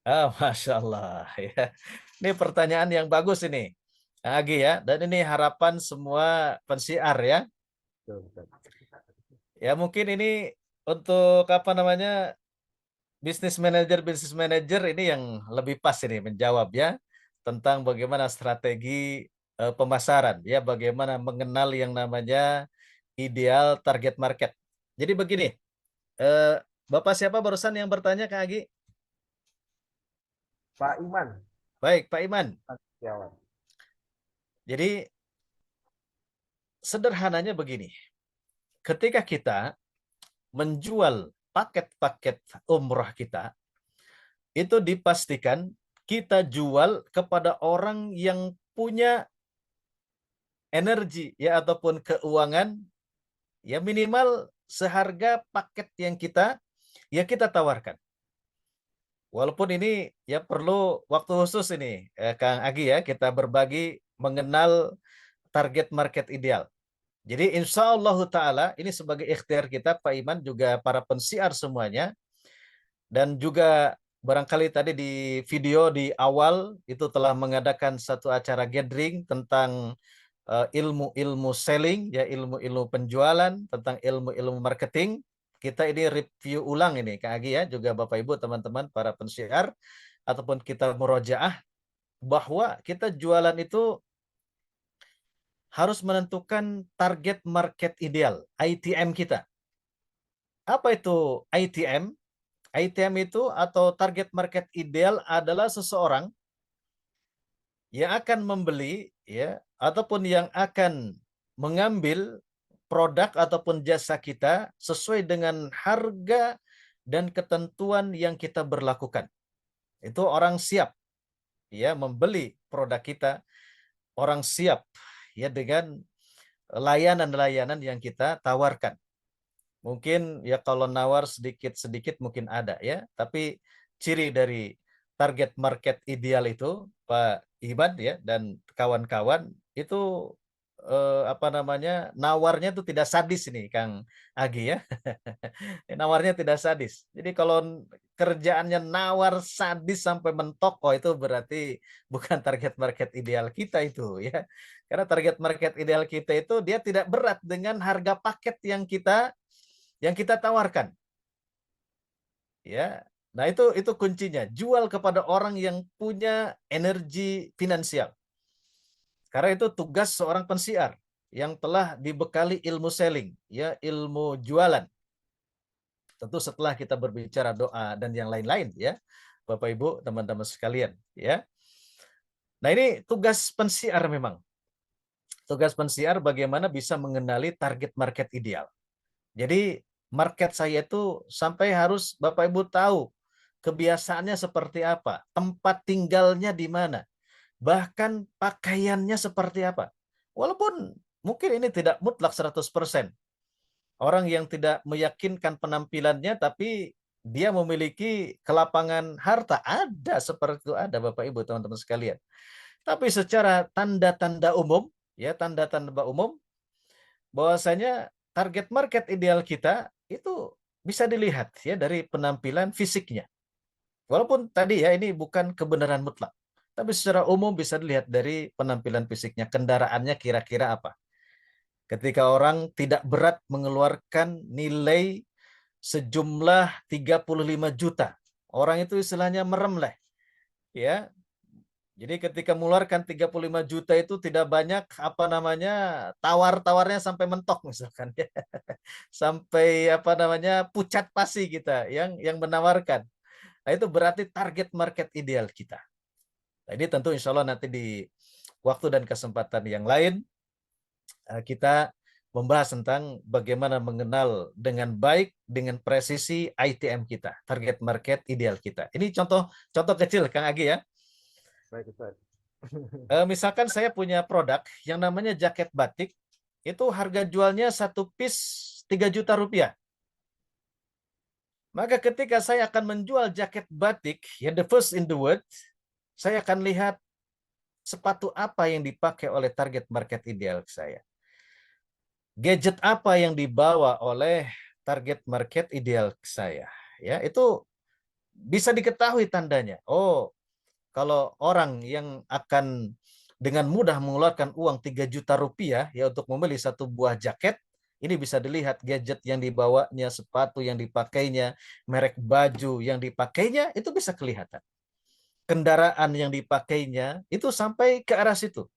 Masya Allah. Ya. Ini pertanyaan yang bagus ini. Agi ya. Dan ini harapan semua pensiar ya. Betul, Ustaz. Ya mungkin ini untuk apa namanya bisnis manajer ini yang lebih pas ini menjawab ya tentang bagaimana strategi pemasaran ya, bagaimana mengenal yang namanya ideal target market. Jadi begini, Bapak siapa barusan yang bertanya Kak Agi? Pak Iman Baik, Pak Iman. Setiawan. Jadi sederhananya begini, ketika kita menjual paket-paket umroh kita, itu dipastikan kita jual kepada orang yang punya energi ya ataupun keuangan ya minimal seharga paket yang kita tawarkan. Walaupun ini ya perlu waktu khusus ini Kang Agi ya, kita berbagi mengenal target market ideal. Jadi insya Allah Ta'ala ini sebagai ikhtiar kita Pak Iman juga para pensiar semuanya, dan juga barangkali tadi di video di awal itu telah mengadakan satu acara gathering tentang ilmu-ilmu selling, ya ilmu-ilmu penjualan, tentang ilmu-ilmu marketing. Kita ini review ulang ini Kak Agi ya, juga Bapak Ibu teman-teman para pensiar, ataupun kita murojaah bahwa kita jualan itu harus menentukan target market ideal, ITM kita. Apa itu ITM? ITM itu atau target market ideal adalah seseorang yang akan membeli ya ataupun yang akan mengambil produk ataupun jasa kita sesuai dengan harga dan ketentuan yang kita berlakukan. Itu orang siap ya membeli produk kita, orang siap ya dengan layanan-layanan yang kita tawarkan. Mungkin ya kalau nawar sedikit-sedikit mungkin ada ya, tapi ciri dari target market ideal itu Pak Iban ya dan kawan-kawan itu apa namanya nawarnya itu tidak sadis ini Kang Agi ya. Nawarnya tidak sadis. Jadi kalau kerjaannya nawar sadis sampai mentok, oh itu berarti bukan target market ideal kita itu ya. Karena target market ideal kita itu dia tidak berat dengan harga paket yang kita tawarkan. Ya. Nah, itu kuncinya. Jual kepada orang yang punya energi finansial. Karena itu tugas seorang pensiar yang telah dibekali ilmu selling, ya, ilmu jualan. Tentu setelah kita berbicara doa dan yang lain-lain ya. Bapak Ibu, teman-teman sekalian, ya. Nah, ini tugas pensiar memang. Tugas pensiar bagaimana bisa mengenali target market ideal. Jadi market saya itu sampai harus Bapak Ibu tahu kebiasaannya seperti apa, tempat tinggalnya di mana, bahkan pakaiannya seperti apa. Walaupun mungkin ini tidak mutlak 100%. Orang yang tidak meyakinkan penampilannya tapi dia memiliki kelapangan harta, ada seperti itu, ada Bapak Ibu teman-teman sekalian. Tapi secara tanda-tanda umum, ya tanda-tanda umum bahwasanya target market ideal kita itu bisa dilihat ya dari penampilan fisiknya. Walaupun tadi ya ini bukan kebenaran mutlak, tapi secara umum bisa dilihat dari penampilan fisiknya, kendaraannya kira-kira apa. Ketika orang tidak berat mengeluarkan nilai sejumlah 35 juta, orang itu istilahnya merem lah, ya. Jadi ketika mengeluarkan 35 juta itu tidak banyak apa namanya tawar-tawarnya sampai mentok misalkan ya. Sampai apa namanya pucat pasi kita yang menawarkan. Nah, itu berarti target market ideal kita. Nah, ini tentu insya Allah nanti di waktu dan kesempatan yang lain kita membahas tentang bagaimana mengenal dengan baik, dengan presisi ITM kita, target market ideal kita. Ini contoh kecil Kang Agi ya. Baik Ustaz. Misalkan saya punya produk yang namanya jaket batik, itu harga jualnya satu piece 3 juta rupiah. Maka ketika saya akan menjual jaket batik, ya the first in the world, saya akan lihat sepatu apa yang dipakai oleh target market ideal saya. Gadget apa yang dibawa oleh target market ideal saya. Ya, itu bisa diketahui tandanya. Oh, kalau orang yang akan dengan mudah mengeluarkan uang 3 juta rupiah ya untuk membeli satu buah jaket, ini bisa dilihat gadget yang dibawanya, sepatu yang dipakainya, merek baju yang dipakainya, itu bisa kelihatan. Kendaraan yang dipakainya, itu sampai ke arah situ.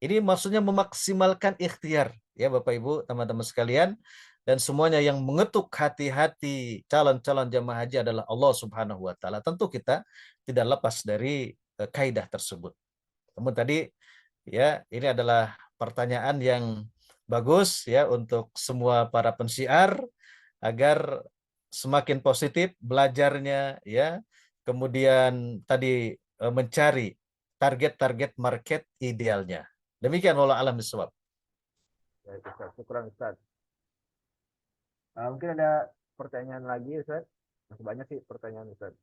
Ini maksudnya memaksimalkan ikhtiar, ya Bapak Ibu, teman-teman sekalian. Dan semuanya yang mengetuk hati-hati calon-calon jamaah haji adalah Allah Subhanahu wa Ta'ala. Tentu kita tidak lepas dari kaidah tersebut. Namun tadi ya ini adalah pertanyaan yang bagus ya untuk semua para pensiar agar semakin positif belajarnya ya. Kemudian tadi mencari target-target market idealnya. Demikian wallahu a'lam bishawab. Baik Ustaz, syukran Ustaz. Mungkin ada pertanyaan lagi Ustaz. Masih banyak sih pertanyaan Ustaz.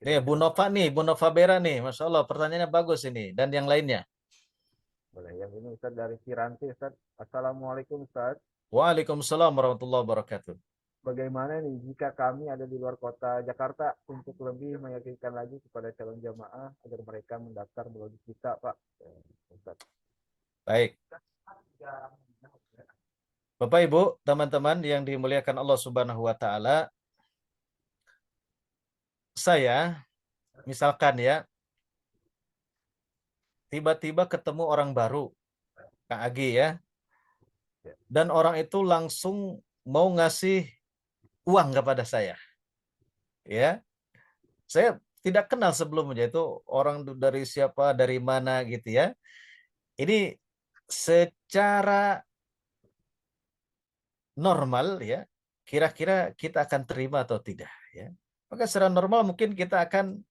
Nih Bu Nova nih, Bu Nova Bera nih, Masya Allah pertanyaannya bagus ini dan yang lainnya. Boleh, yang ini Ustaz dari Kiranti Ustaz. Assalamualaikum Ustaz. Waalaikumsalam warahmatullahi wabarakatuh. Bagaimana nih jika kami ada di luar kota Jakarta untuk lebih meyakinkan lagi kepada calon jamaah agar mereka mendaftar melalui kita Pak? Ustaz. Baik. Bapak Ibu, teman-teman yang dimuliakan Allah Subhanahu wa Ta'ala, saya misalkan ya tiba-tiba ketemu orang baru, Kang Agi ya, dan orang itu langsung mau ngasih uang kepada saya. Ya, saya tidak kenal sebelumnya itu orang dari siapa, dari mana gitu ya. Ini secara normal ya, kira-kira kita akan terima atau tidak ya. Maka secara normal mungkin kita akan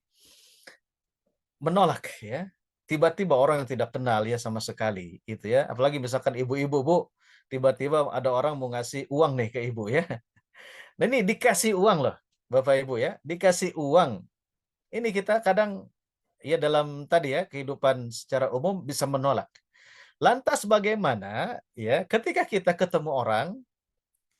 menolak ya. Tiba-tiba orang yang tidak kenal ya sama sekali gitu ya. Apalagi misalkan ibu-ibu, Bu, tiba-tiba ada orang mau ngasih uang nih ke ibu ya. Nah ini dikasih uang loh, Bapak Ibu ya, dikasih uang. Ini kita kadang ya dalam tadi ya kehidupan secara umum bisa menolak. Lantas bagaimana ya ketika kita ketemu orang,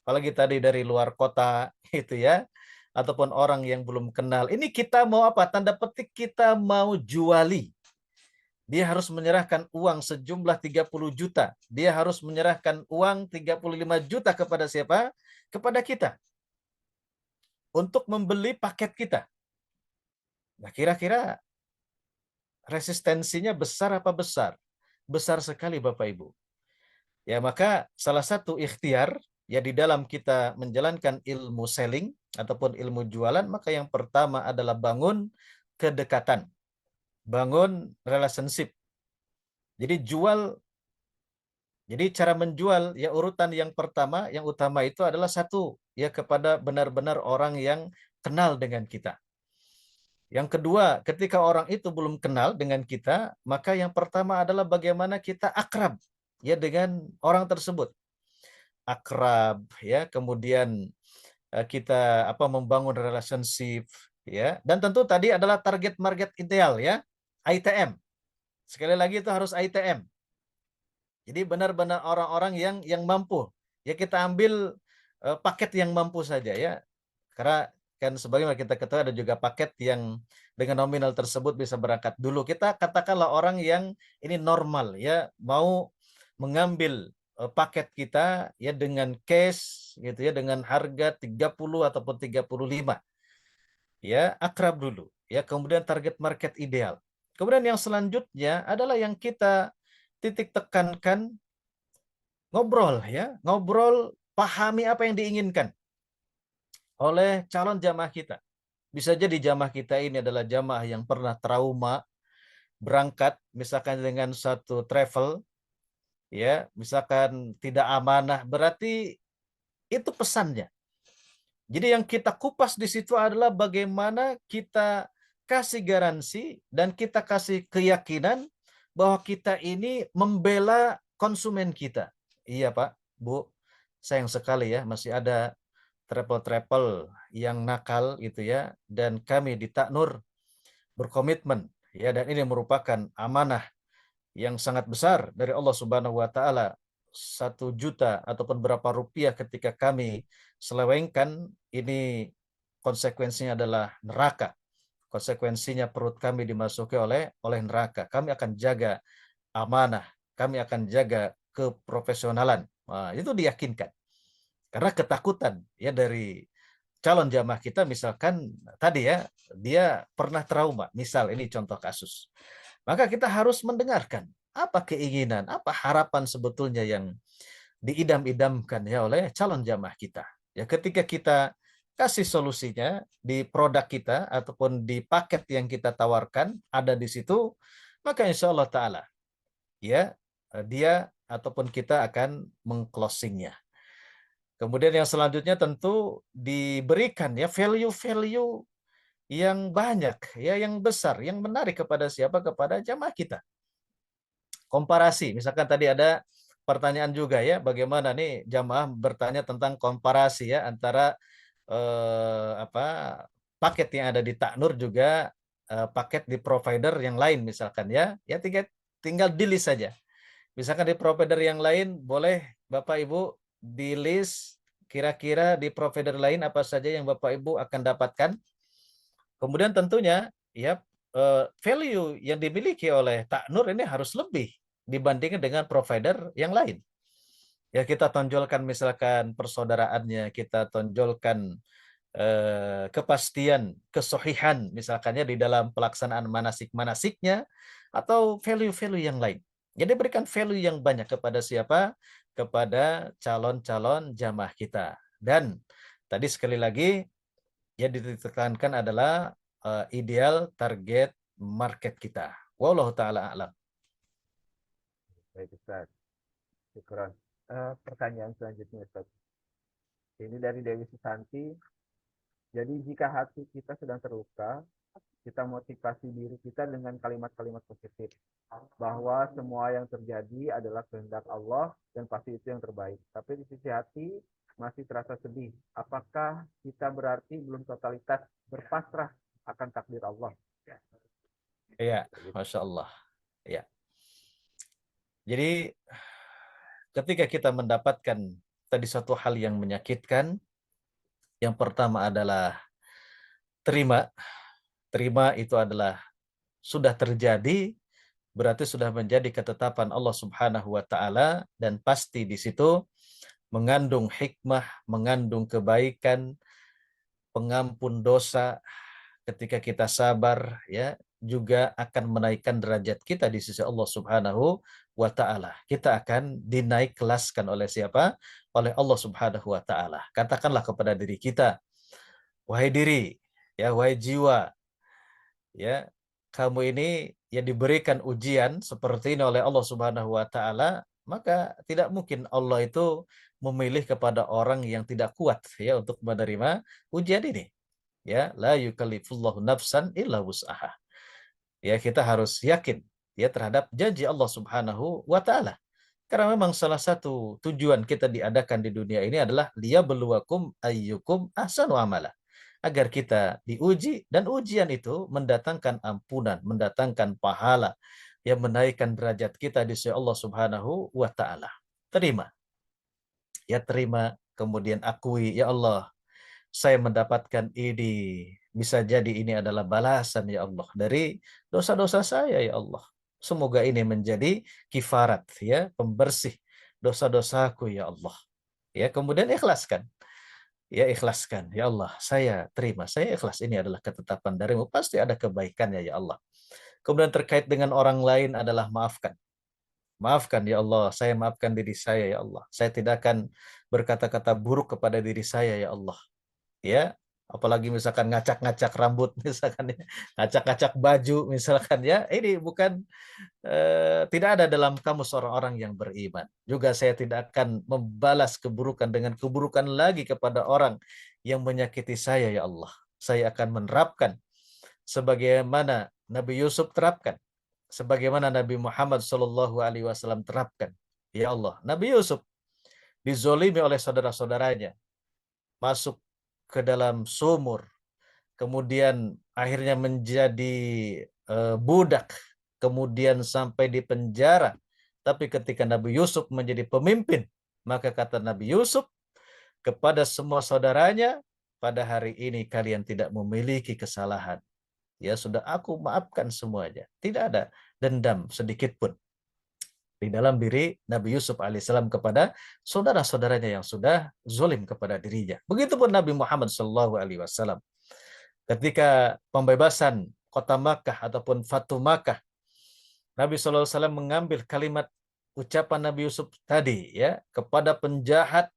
apalagi tadi dari luar kota gitu ya, ataupun orang yang belum kenal, ini kita mau apa? Tanda petik kita mau juali. Dia harus menyerahkan uang sejumlah 30 juta. Dia harus menyerahkan uang 35 juta kepada siapa? Kepada kita. Untuk membeli paket kita. Nah, kira-kira resistensinya besar apa besar? Besar sekali Bapak Ibu. Ya, maka salah satu ikhtiar ya di dalam kita menjalankan ilmu selling ataupun ilmu jualan, maka yang pertama adalah bangun kedekatan. Bangun relationship. Jadi Jadi cara menjual ya urutan yang pertama, yang utama itu adalah satu, ya kepada benar-benar orang yang kenal dengan kita. Yang kedua, ketika orang itu belum kenal dengan kita, maka yang pertama adalah bagaimana kita akrab ya dengan orang tersebut. Akrab ya, kemudian kita membangun relationship ya. Dan tentu tadi adalah target market ideal ya, ITM. Sekali lagi itu harus ITM. Jadi benar-benar orang-orang yang mampu. Ya kita ambil paket yang mampu saja ya. Karena kan sebagaimana kita ketahui ada juga paket yang dengan nominal tersebut bisa berangkat dulu. Kita katakanlah orang yang ini normal ya, mau mengambil paket kita ya dengan cash gitu ya, dengan harga 30 ataupun 35. Ya, akrab dulu. Ya, kemudian target market ideal. Kemudian yang selanjutnya adalah yang kita titik tekankan, ngobrol ya, ngobrol, pahami apa yang diinginkan oleh calon jamaah kita. Bisa jadi jamaah kita ini adalah jamaah yang pernah trauma berangkat misalkan dengan satu travel ya, misalkan tidak amanah, berarti itu pesannya. Jadi yang kita kupas di situ adalah bagaimana kita kasih garansi dan kita kasih keyakinan bahwa kita ini membela konsumen kita. Iya Pak, Bu, sayang sekali ya masih ada travel-travel yang nakal gitu ya, dan kami di Taknur berkomitmen ya, dan ini merupakan amanah yang sangat besar dari Allah Subhanahu wa taala. 1 juta ataupun berapa rupiah ketika kami selewengkan, ini konsekuensinya adalah neraka. Konsekuensinya perut kami dimasuki oleh neraka. Kami akan jaga amanah, kami akan jaga keprofesionalan. Nah, itu diyakinkan. Karena ketakutan ya dari calon jamaah kita, misalkan tadi ya, dia pernah trauma, misal ini contoh kasus. Maka kita harus mendengarkan apa keinginan, apa harapan sebetulnya yang diidam-idamkan ya oleh calon jamaah kita. Ya ketika kita kasih solusinya di produk kita ataupun di paket yang kita tawarkan ada di situ, maka insya Allah Ta'ala ya dia ataupun kita akan mengclosingnya. Kemudian yang selanjutnya tentu diberikan ya value-value yang banyak, ya yang besar, yang menarik kepada siapa? Kepada jamaah kita. Komparasi, misalkan tadi ada pertanyaan juga ya, bagaimana nih jamaah bertanya tentang komparasi ya antara paket yang ada di Taknur juga paket di provider yang lain misalkan ya, ya tinggal di list saja. Misalkan di provider yang lain, boleh Bapak Ibu di list kira-kira di provider lain apa saja yang Bapak Ibu akan dapatkan. Kemudian tentunya ya value yang dimiliki oleh Taknur ini harus lebih dibandingkan dengan provider yang lain. Ya kita tonjolkan misalkan persaudaraannya, kita tonjolkan kepastian, kesohihan misalkannya di dalam pelaksanaan manasik-manasiknya atau value-value yang lain. Jadi berikan value yang banyak kepada siapa? Kepada calon-calon jamaah kita. Dan tadi sekali lagi yang ditekankan adalah ideal target market kita. Wallahu taala a'lam. Baik Ustaz. Syukran. Pertanyaan selanjutnya Ustaz. Ini dari Dewi Susanti. Jadi jika hati kita sedang terluka, kita motivasi diri kita dengan kalimat-kalimat positif. Bahwa semua yang terjadi adalah kehendak Allah dan pasti itu yang terbaik. Tapi di sisi hati masih terasa sedih. Apakah kita berarti belum totalitas berpasrah akan takdir Allah? Iya, Masya Allah. Ya. Jadi ketika kita mendapatkan tadi satu hal yang menyakitkan, yang pertama adalah terima. Terima itu adalah sudah terjadi, berarti sudah menjadi ketetapan Allah Subhanahu wa taala, dan pasti di situ mengandung hikmah, mengandung kebaikan, pengampun dosa. Ketika kita sabar ya, juga akan menaikkan derajat kita di sisi Allah Subhanahu wa taala. Kita akan dinaik kelaskan oleh siapa? Oleh Allah Subhanahu wa taala. Katakanlah kepada diri kita, wahai diri, ya wahai jiwa, ya kamu ini yang diberikan ujian seperti ini oleh Allah Subhanahu wa taala, maka tidak mungkin Allah itu memilih kepada orang yang tidak kuat ya untuk menerima ujian ini. Ya, la yukallifullahu nafsan illa wus'aha. Ya, kita harus yakin ya terhadap janji Allah Subhanahu wa taala. Karena memang salah satu tujuan kita diadakan di dunia ini adalah liyabluwakum ayyukum ahsanu amala. Agar kita diuji dan ujian itu mendatangkan ampunan, mendatangkan pahala yang menaikkan derajat kita di sisi Allah Subhanahu wa taala. Terima. Ya terima, kemudian akui, ya Allah, saya mendapatkan ini. Bisa jadi ini adalah balasan ya Allah dari dosa-dosa saya ya Allah. Semoga ini menjadi kifarat ya, pembersih dosa-dosaku ya Allah. Ya, kemudian ikhlaskan. Ya ikhlaskan. Ya Allah, saya terima. Saya ikhlas. Ini adalah ketetapan darimu. Pasti ada kebaikannya ya Allah. Kemudian terkait dengan orang lain adalah maafkan. Maafkan ya Allah, saya maafkan diri saya ya Allah. Saya tidak akan berkata-kata buruk kepada diri saya ya Allah. Ya, apalagi misalkan ngacak-ngacak rambut misalkan ya, ngacak-ngacak baju misalkan ya. Ini bukan tidak ada dalam kamus orang-orang yang beriman. Juga saya tidak akan membalas keburukan dengan keburukan lagi kepada orang yang menyakiti saya ya Allah. Saya akan menerapkan sebagaimana Nabi Yusuf terapkan, sebagaimana Nabi Muhammad SAW terapkan. Ya Allah, Nabi Yusuf dizolimi oleh saudara-saudaranya, masuk ke dalam sumur, kemudian akhirnya menjadi budak, kemudian sampai di penjara. Tapi ketika Nabi Yusuf menjadi pemimpin, maka kata Nabi Yusuf kepada semua saudaranya, pada hari ini kalian tidak memiliki kesalahan. Ya sudah aku maafkan semuanya. Tidak ada dendam sedikit pun di dalam diri Nabi Yusuf alaihissalam kepada saudara-saudaranya yang sudah zolim kepada dirinya. Begitupun Nabi Muhammad SAW. Ketika pembebasan kota Makkah ataupun Fatu Makkah, Nabi SAW mengambil kalimat ucapan Nabi Yusuf tadi ya kepada penjahat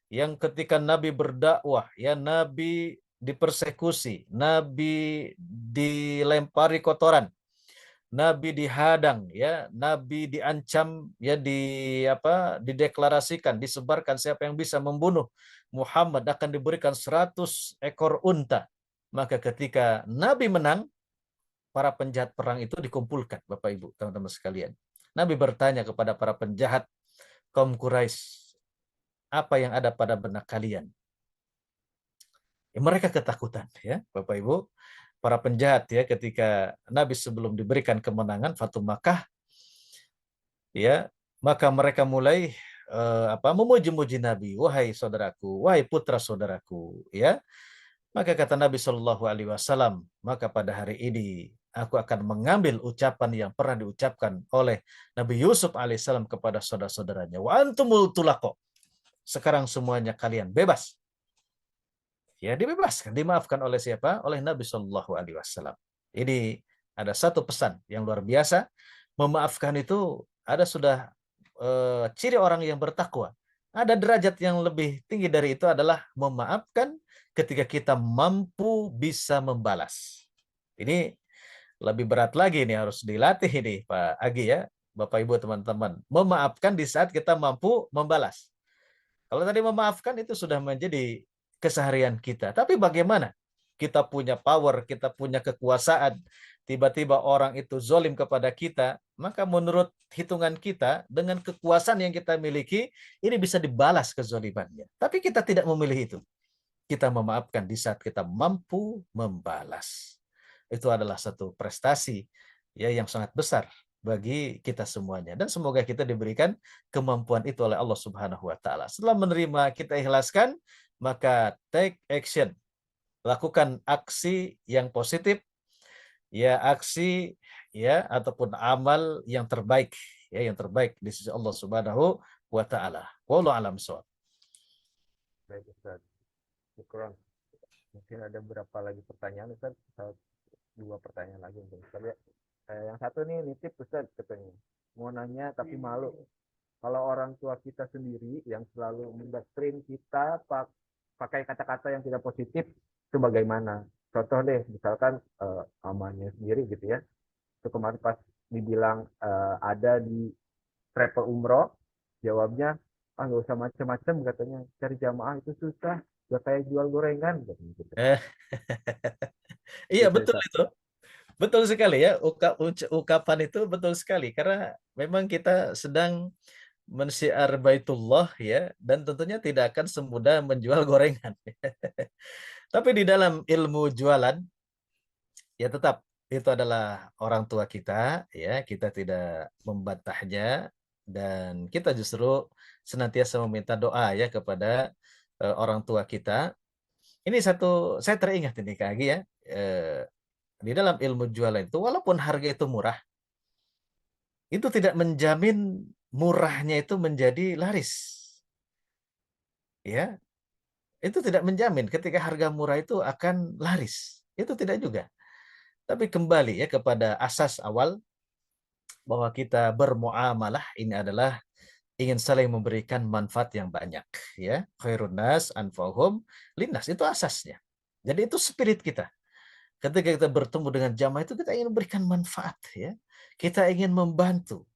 yang ketika Nabi berdakwah, ya Nabi dipersekusi, Nabi dilempari kotoran, Nabi dihadang, ya Nabi diancam, ya dideklarasikan, disebarkan siapa yang bisa membunuh Muhammad akan diberikan 100 ekor unta. Maka ketika Nabi menang, para penjahat perang itu dikumpulkan, Bapak Ibu, teman-teman sekalian. Nabi bertanya kepada para penjahat kaum Quraisy, apa yang ada pada benak kalian? Ya, mereka ketakutan, ya Bapak Ibu. Para penjahat ya ketika Nabi sebelum diberikan kemenangan Fatu Makkah, ya maka mereka mulai memuji-muji Nabi, wahai saudaraku, wahai putra saudaraku, ya. Maka kata Nabi Shallallahu Alaihi Wasallam, maka pada hari ini aku akan mengambil ucapan yang pernah diucapkan oleh Nabi Yusuf alaihissalam kepada saudara-saudaranya. Wa antumul tulaqo. Sekarang semuanya kalian bebas. Ya dibebaskan, dimaafkan oleh siapa? Oleh Nabi Shallallahu Alaihi Wasallam. Ini ada satu pesan yang luar biasa. Memaafkan itu ada sudah ciri orang yang bertakwa. Ada derajat yang lebih tinggi dari itu adalah memaafkan ketika kita mampu bisa membalas. Ini lebih berat lagi nih, harus dilatih ini Pak Agi ya, Bapak Ibu teman-teman. Memaafkan di saat kita mampu membalas. Kalau tadi memaafkan itu sudah menjadi keseharian kita. Tapi bagaimana? Kita punya power, kita punya kekuasaan. Tiba-tiba orang itu zolim kepada kita, maka menurut hitungan kita, dengan kekuasaan yang kita miliki, ini bisa dibalas kezolimannya. Tapi kita tidak memilih itu. Kita memaafkan di saat kita mampu membalas. Itu adalah satu prestasi ya yang sangat besar bagi kita semuanya, dan semoga kita diberikan kemampuan itu oleh Allah Subhanahu wa taala. Setelah menerima, kita ikhlaskan, maka take action. Lakukan aksi yang positif, ya aksi ya ataupun amal yang terbaik, ya yang terbaik di sisi Allah Subhanahu wa taala. Wallahu a'lam bishawab. Baik Ustaz. Syukron. Mungkin ada berapa lagi pertanyaan Ustaz? Dua pertanyaan lagi untuk Ustaz ya. Yang satu nih nitip Ustaz katanya. Mau nanya tapi malu. Kalau orang tua kita sendiri yang selalu mendoktrin kita pakai kata-kata yang tidak positif, itu bagaimana? Contoh deh, misalkan amannya sendiri gitu ya. Itu kemarin pas dibilang ada di travel umroh, Jawabnya, ah nggak usah macam-macam katanya, cari jamaah itu susah, udah kayak jual gorengan gitu. Eh, iya Gitu, betul Ustaz. itu. Betul sekali ya, ukapan itu betul sekali karena memang kita sedang mensyiar Baitullah ya dan tentunya tidak akan semudah menjual gorengan. Tapi di dalam ilmu jualan ya tetap itu adalah orang tua kita ya, kita tidak membantahnya dan kita justru senantiasa meminta doa ya kepada orang tua kita. Ini satu saya teringat ini Kak Agi ya. eh, di dalam ilmu jualan itu walaupun harga itu murah, itu tidak menjamin murahnya itu menjadi laris. Ya, itu tidak menjamin ketika harga murah itu akan laris. Itu tidak juga. Tapi kembali ya kepada asas awal bahwa kita bermuamalah ini adalah ingin saling memberikan manfaat yang banyak ya. Khairun nas anfa'uhum linnas itu asasnya. Jadi itu spirit kita. Ketika kita bertemu dengan jamaah itu kita ingin memberikan manfaat ya. Kita ingin membantu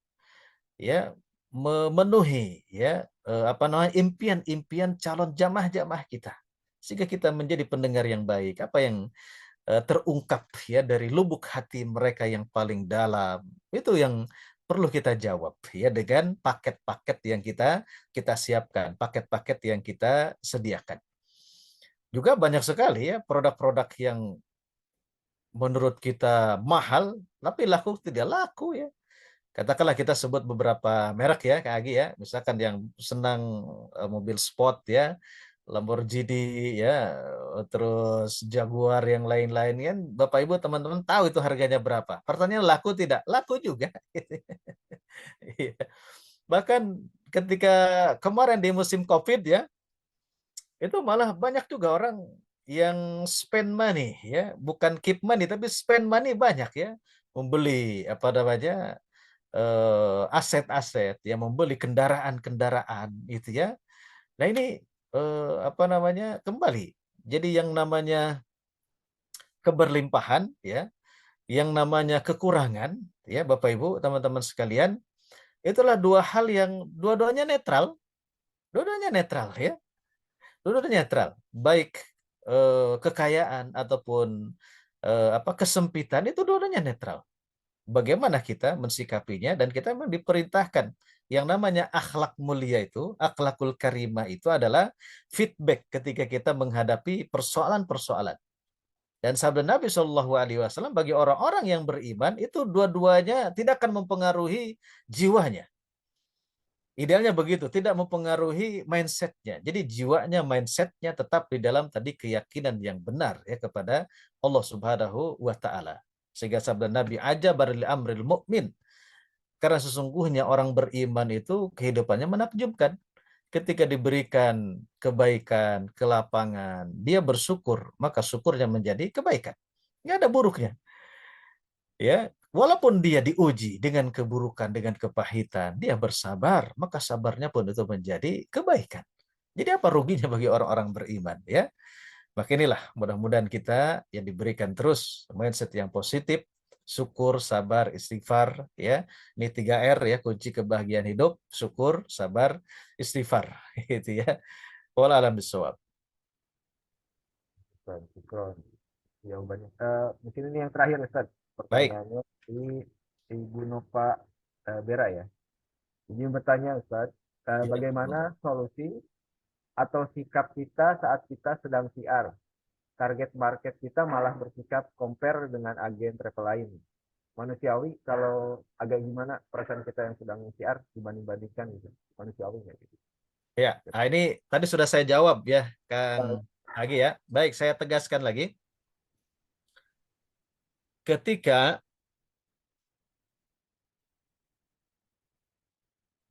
ya memenuhi ya apa namanya impian-impian calon jamaah-jamaah kita. Sehingga kita menjadi pendengar yang baik. Apa yang terungkap ya dari lubuk hati mereka yang paling dalam. Itu yang perlu kita jawab ya dengan paket-paket yang kita siapkan, paket-paket yang kita sediakan. Juga banyak sekali ya produk-produk yang menurut kita mahal tapi laku tidak laku ya. Katakanlah kita sebut beberapa merek ya Kak Agi ya, misalkan yang senang mobil sport ya, Lamborghini ya, terus Jaguar yang lain-lain kan, Bapak Ibu teman-teman tahu itu harganya berapa. Pertanyaan laku tidak? Laku juga. Iya. Bahkan ketika kemarin di musim COVID ya, itu malah banyak juga orang yang spend money ya, bukan keep money tapi spend money banyak ya, membeli apa namanya aset-aset, yang membeli kendaraan-kendaraan itu ya. Nah ini apa namanya kembali. Jadi yang namanya keberlimpahan ya, yang namanya kekurangan ya Bapak Ibu, teman-teman sekalian, itulah dua hal yang dua-duanya netral, dua-duanya netral ya, dua-duanya netral. Baik kekayaan ataupun apa kesempitan itu dua-duanya netral. Bagaimana kita mensikapinya dan kita memang diperintahkan yang namanya akhlak mulia itu, akhlakul karimah itu adalah feedback ketika kita menghadapi persoalan-persoalan. Dan sabda Nabi Shallallahu Alaihi Wasallam bagi orang-orang yang beriman itu dua-duanya tidak akan mempengaruhi jiwanya. Idealnya begitu, tidak mempengaruhi mindsetnya. Jadi jiwanya, mindsetnya tetap di dalam tadi keyakinan yang benar ya kepada Allah Subhanahu wa Ta'ala. Sehingga sabda Nabi ajabar li amril mu'min. Karena sesungguhnya orang beriman itu kehidupannya menakjubkan. Ketika diberikan kebaikan, kelapangan, dia bersyukur, maka syukurnya menjadi kebaikan. Nggak ada buruknya. Ya, walaupun dia diuji dengan keburukan, dengan kepahitan, dia bersabar, maka sabarnya pun itu menjadi kebaikan. Jadi apa ruginya bagi orang-orang beriman ya? Maka inilah mudah-mudahan kita yang diberikan terus mindset yang positif, syukur, sabar, istighfar ya. Ini 3R ya kunci kebahagiaan hidup, syukur, sabar, istighfar gitu ya. Wallahu a'lam bishawab. Ustaz, syukron. Jawabannya. Mungkin ini yang terakhir Ustaz. Baik. Pertanyaannya di Ibu Nova Bera ya. Ini bertanya Ustaz, Ya, bagaimana solusi atau sikap kita saat kita sedang PR? Target market kita malah bersikap compare dengan agen travel lain. Manusiawi kalau agak gimana perasaan kita yang sedang PR dibanding-bandingkan gitu. Manusiawi nggak gitu. Ya, nah ini tadi sudah saya jawab ya, Kang Agi ya. Baik, saya tegaskan lagi. Ketika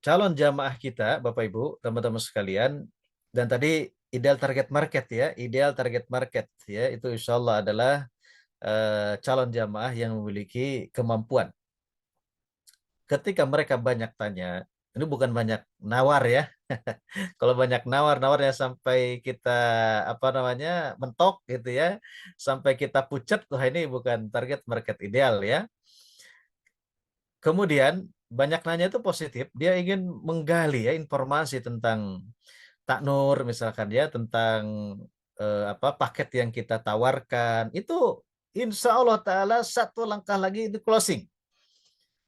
calon jamaah kita, Bapak Ibu, teman-teman sekalian, dan tadi ideal target market ya, ideal target market ya, itu insya Allah adalah calon jamaah yang memiliki kemampuan. Ketika mereka banyak tanya, ini bukan banyak nawar ya. Kalau banyak nawarnya sampai kita apa namanya mentok gitu ya, sampai kita pucat, wah ini bukan target market ideal ya. Kemudian banyak nanya itu positif. Dia ingin menggali ya informasi tentang taknur misalkan ya, tentang apa paket yang kita tawarkan. Itu insya Allah Ta'ala satu langkah lagi di closing.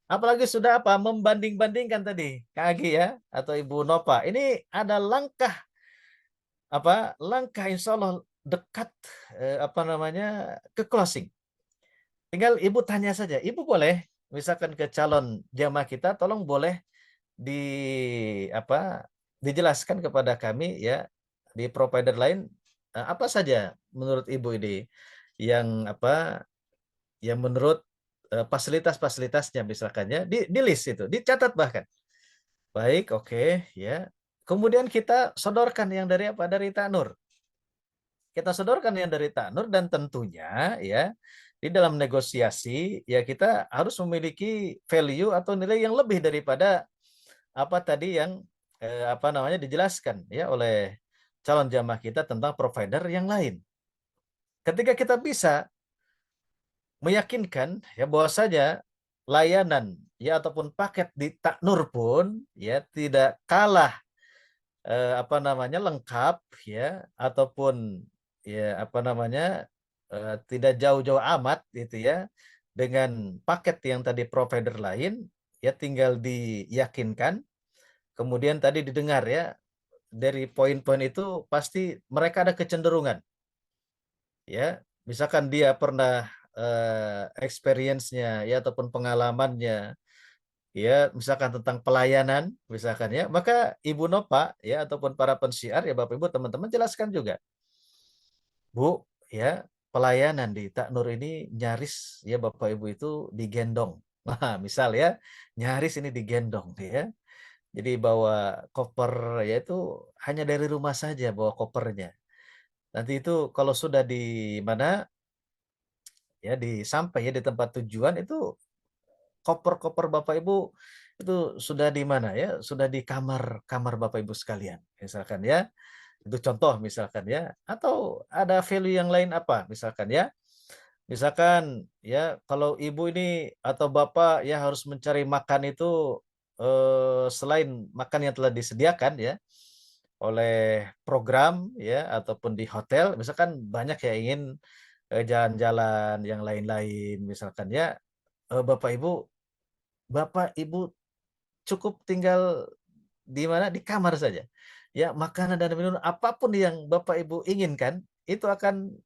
Apalagi sudah apa membanding-bandingkan tadi Kak Agi ya atau Ibu Nova. Ini ada langkah insya Allah dekat apa namanya ke closing. Tinggal Ibu tanya saja. Ibu boleh misalkan ke calon jamaah kita, tolong boleh di apa dijelaskan kepada kami ya di provider lain apa saja menurut Ibu ini yang apa yang menurut fasilitas-fasilitasnya misalkan ya di list itu, dicatat bahkan. Baik, oke ya. Kemudian kita sodorkan yang dari apa? Dari Taknur. Kita sodorkan yang dari Taknur dan tentunya ya di dalam negosiasi ya kita harus memiliki value atau nilai yang lebih daripada apa tadi yang apa namanya dijelaskan ya oleh calon jamaah kita tentang provider yang lain. Ketika kita bisa meyakinkan ya bahwa saja layanan ya ataupun paket di Taknur pun ya tidak kalah apa namanya lengkap ya ataupun ya apa namanya tidak jauh-jauh amat gitu ya dengan paket yang tadi provider lain ya tinggal diyakinkan kemudian tadi didengar ya dari poin-poin itu pasti mereka ada kecenderungan ya misalkan dia pernah experience-nya ya ataupun pengalamannya ya misalkan tentang pelayanan misalkan ya maka Ibu Nova ya ataupun para pensiar ya Bapak Ibu teman-teman jelaskan juga Bu ya pelayanan di Taknur ini nyaris ya Bapak Ibu itu digendong. Nah, misal ya nyaris ini digendong ya. Jadi bawa koper ya itu hanya dari rumah saja bawa kopernya. Nanti itu kalau sudah di mana ya di sampai ya di tempat tujuan itu koper-koper Bapak Ibu itu sudah di mana ya? Sudah di kamar Bapak Ibu sekalian. Misalkan ya. Itu contoh misalkan ya. Atau ada value yang lain apa misalkan ya. Misalkan ya kalau ibu ini atau bapak ya harus mencari makan itu selain makan yang telah disediakan ya oleh program ya ataupun di hotel misalkan banyak yang ingin jalan-jalan yang lain-lain misalkan ya bapak ibu cukup tinggal di mana di kamar saja ya makanan dan minuman apapun yang bapak ibu inginkan itu akan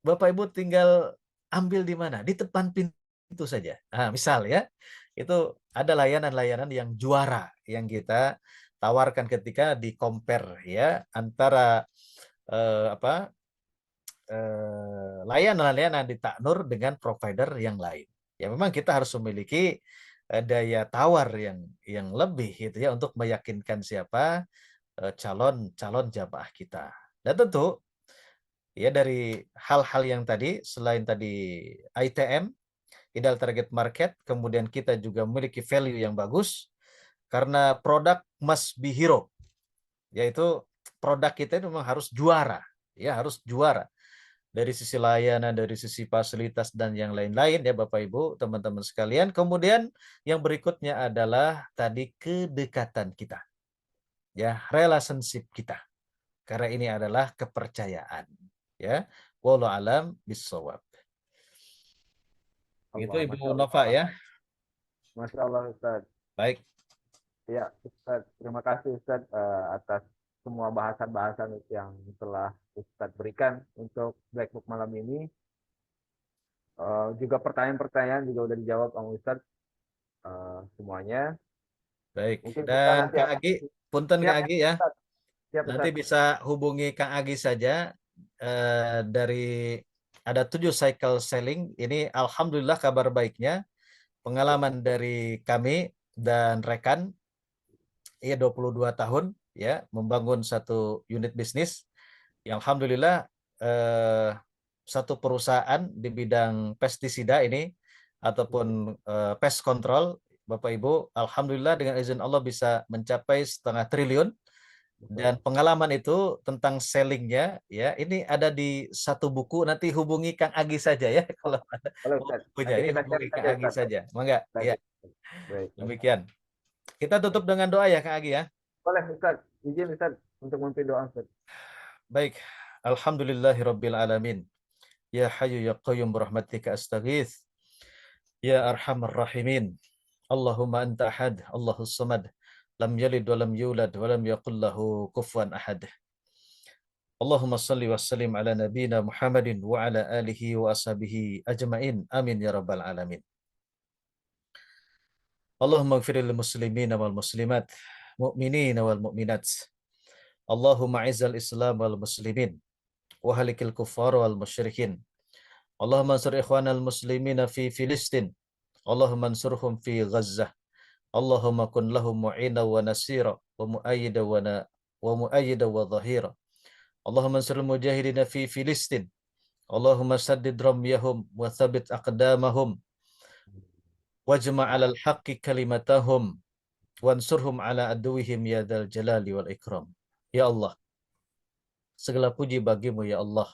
bapak ibu tinggal ambil di mana di depan pintu saja misal ya itu ada layanan-layanan yang juara yang kita tawarkan ketika di compare ya antara apa layanan-layanan di Taknur dengan provider yang lain. Ya memang kita harus memiliki daya tawar yang lebih gitu ya untuk meyakinkan siapa calon jamaah kita. Dan tentu ya dari hal-hal yang tadi selain tadi ITM, ideal target market, kemudian kita juga memiliki value yang bagus karena produk must be hero. Yaitu produk kita itu memang harus juara, ya harus juara dari sisi layanan, dari sisi fasilitas dan yang lain-lain ya Bapak Ibu, teman-teman sekalian. Kemudian yang berikutnya adalah tadi kedekatan kita. Ya, relationship kita. Karena ini adalah kepercayaan, ya. Wallahu alam bisawab. Itu Allah, Ibu Masya Nova Allah. ya. Masya Allah Ustaz. Baik. Ya Ustaz, terima kasih Ustaz atas semua bahasan-bahasan yang telah Ustaz berikan untuk Black Book malam ini. Juga pertanyaan-pertanyaan juga udah dijawab sama Ustaz semuanya. Baik. Mungkin kita Dan nanti Kang akan Agi, punten siap Kang Agi ya. Ustaz. Siap Nanti Ustaz. bisa hubungi Kang Agi saja dari ada 7 cycle selling. Ini alhamdulillah kabar baiknya. Pengalaman dari kami dan rekan ya 22 tahun ya membangun satu unit bisnis. Yang alhamdulillah satu perusahaan di bidang pestisida ini ataupun pest control Bapak Ibu, alhamdulillah dengan izin Allah bisa mencapai 1,5 triliun. Dan pengalaman itu tentang sellingnya ya ini ada di satu buku, nanti hubungi Kang Agi saja ya kalau ada Boleh Ustaz. bukunya, Nanti ini kita share hubungi Kang saja Agi Ustaz. saja, mangga ya. Baik. Baik. Demikian. Kita tutup dengan doa ya Kak Agi ya. Boleh Ustaz, izin Ustaz untuk memimpin doa Ustaz. Baik. Alhamdulillahirabbil alamin. Ya Hayyu ya Qayyum birahmatika astaghits. Ya Arhamar Rahimin. Allahumma anta ahad, Allahus samad. Lam yalid wa lam yulad wa lam yakul lahu kufuwan ahad. Allahumma salli wa sallim ala nabiyyina Muhammadin wa ala alihi wa ashabihi ajmain. Amin ya rabbal alamin. Allahumma ighfir lil muslimina wal muslimat, mu'minina wal mu'minat. Allahumma izzal Islam wal muslimin wa halikil kuffar wal musyrikin. Allahumma ansur ikhwanal muslimina fi Filistin. Allahumma ansurhum fi Gazzah. Allahumma kun lahum mu'ina wa nasira wa mu'ayyida wa mu'ayyida wa dhahira. Allahumma ansur mujahidina fi Filistin. Allahumma saddid ramyahum wa thabit aqdamahum wajma' 'alal haqqi kalimatahum wansurhum 'ala aduwihim ya dzal jalali wal ikram. Ya Allah, segala puji bagimu ya Allah,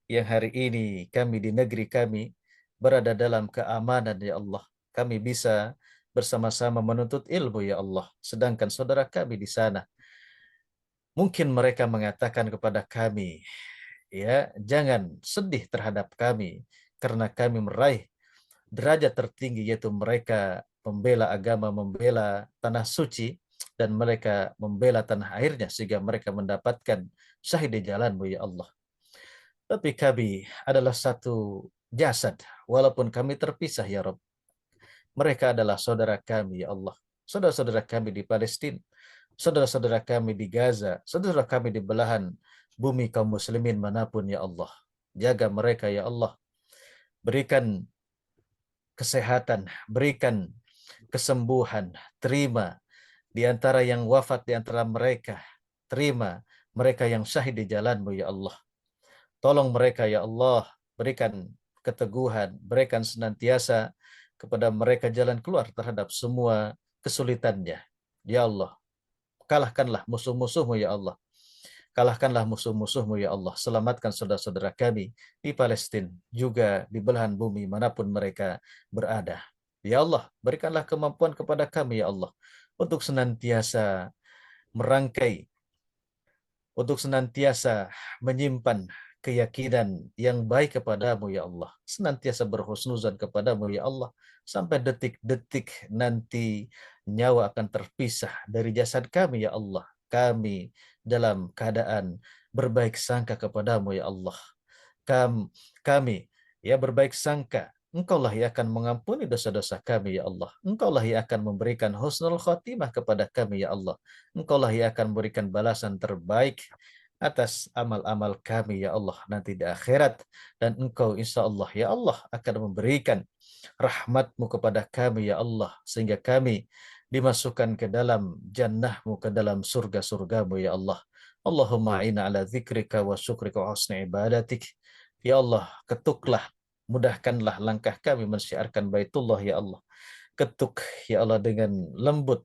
yang hari ini kami di negeri kami berada dalam keamanan ya Allah. Kami bisa bersama-sama menuntut ilmu ya Allah. Sedangkan saudara kami di sana, mungkin mereka mengatakan kepada kami, ya, jangan sedih terhadap kami karena kami meraih derajat tertinggi, yaitu mereka membela agama, membela tanah suci, dan mereka membela tanah airnya sehingga mereka mendapatkan syahid di jalanmu ya Allah. Tapi kami adalah satu jasad, walaupun kami terpisah ya Rabb. Mereka adalah saudara kami ya Allah. Saudara-saudara kami di Palestina, saudara-saudara kami di Gaza, saudara kami di belahan bumi kaum muslimin manapun ya Allah. Jaga mereka ya Allah. Berikan kesehatan, berikan kesembuhan, terima di antara yang wafat di antara mereka, terima mereka yang syahid di jalanmu ya Allah. Tolong mereka ya Allah, berikan keteguhan, berikan senantiasa kepada mereka jalan keluar terhadap semua kesulitannya. Ya Allah, kalahkanlah musuh-musuhmu ya Allah. Kalahkanlah musuh-musuhmu ya Allah. Selamatkan saudara-saudara kami di Palestina, juga di belahan bumi manapun mereka berada. Ya Allah, berikanlah kemampuan kepada kami ya Allah, untuk senantiasa merangkai, untuk senantiasa menyimpan keyakinan yang baik kepadamu ya Allah. Senantiasa berhusnuzan kepadamu ya Allah. Sampai detik-detik nanti nyawa akan terpisah dari jasad kami ya Allah. Kami dalam keadaan berbaik sangka kepadamu ya Allah. Kami ya berbaik sangka. Engkaulah yang akan mengampuni dosa-dosa kami ya Allah. Engkaulah yang akan memberikan husnul khotimah kepada kami ya Allah. Engkaulah yang akan memberikan balasan terbaik atas amal-amal kami ya Allah nanti di akhirat. Dan Engkau insya Allah ya Allah akan memberikan rahmatmu kepada kami ya Allah, sehingga kami dimasukkan ke dalam jannahmu, ke dalam surga-surgamu ya Allah. Allahumma a'ina ala dzikrika wa syukrika wa husni ibadatik. Ya Allah, ketuklah, mudahkanlah langkah kami mensyiarkan Baitullah ya Allah. Ketuk ya Allah dengan lembut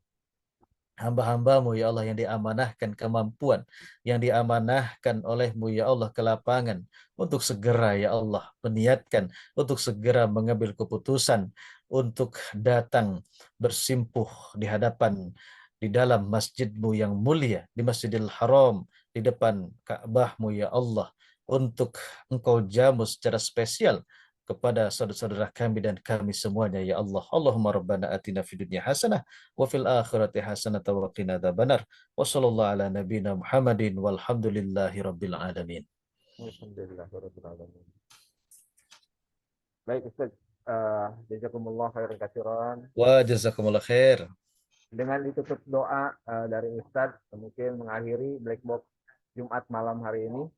hamba-hambamu ya Allah yang diamanahkan kemampuan, yang diamanahkan olehmu ya Allah ke lapangan, untuk segera ya Allah meniatkan, untuk segera mengambil keputusan, untuk datang bersimpuh di hadapan, di dalam masjidmu yang mulia, di Masjidil Haram, di depan Ka'bahmu ya Allah, untuk Engkau jamu secara spesial kepada saudara-saudara kami dan kami semuanya ya Allah. Allahumma rabbana atina fid dunya hasanah wa fil akhirati hasanah wa qina adzabannar. Wa sallallahu ala nabiyyina Muhammadin walhamdulillahi rabbil alamin. Alhamdulillahirabbil alamin. Baik Ustaz, jazakumullah khairan katsiran. Wa jazakumullah khair. Dengan ditutup doa dari Ustaz, mungkin mengakhiri Black Box Jumat malam hari ini.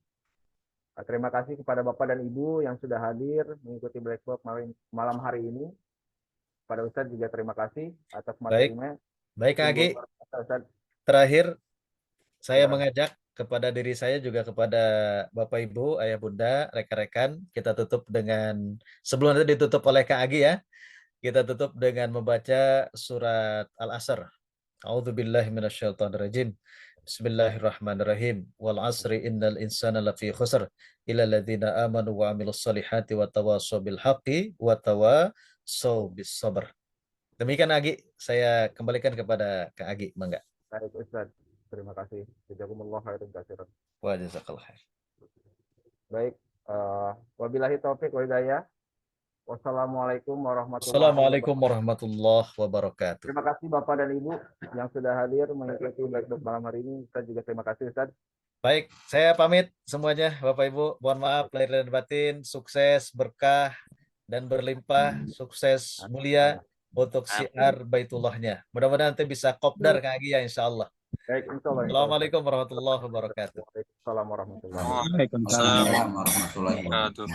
Terima kasih kepada Bapak dan Ibu yang sudah hadir mengikuti Black Box malam hari ini. Pada Ustaz juga terima kasih atas materinya. Baik Kak Agi. Ustaz. Terakhir saya Ya. mengajak kepada diri saya juga kepada Bapak Ibu, Ayah Bunda, rekan-rekan, kita tutup dengan, sebelum nanti ditutup oleh Kak Agi ya, kita tutup dengan membaca surat Al-Asr. A'udzubillahi minasyaitonirrajim. Bismillahirrahmanirrahim. Wal 'asri innal insana lafi khusr illa alladziina aamanu wa 'amilus solihati wa tawashaw bil haqqi wa tawashaw bis sabr. Demikian Agi, saya kembalikan kepada Kak Agi, Mangga. Baik Ustaz, terima kasih. Jazakumullah khairan katsiran. Wa jazakallah khair. Baik, wabillahi taufik wa hidayah. Wassalamualaikum warahmatullahi Assalamualaikum wabarakatuh. warahmatullahi wabarakatuh. Terima kasih Bapak dan Ibu yang sudah hadir mengikuti Blackbox malam hari ini. Ustaz juga terima kasih Ustaz. Baik, saya pamit semuanya Bapak Ibu. Mohon maaf lahir dan batin, sukses, berkah, dan berlimpah, sukses mulia untuk syiar Baitullahnya. Mudah-mudahan nanti bisa kopdar Kak Agi ya insya Allah. Baik, insyaallah. Assalamualaikum warahmatullahi wabarakatuh. Waalaikumsalam warahmatullahi wabarakatuh. Waalaikumsalam warahmatullahi wabarakatuh.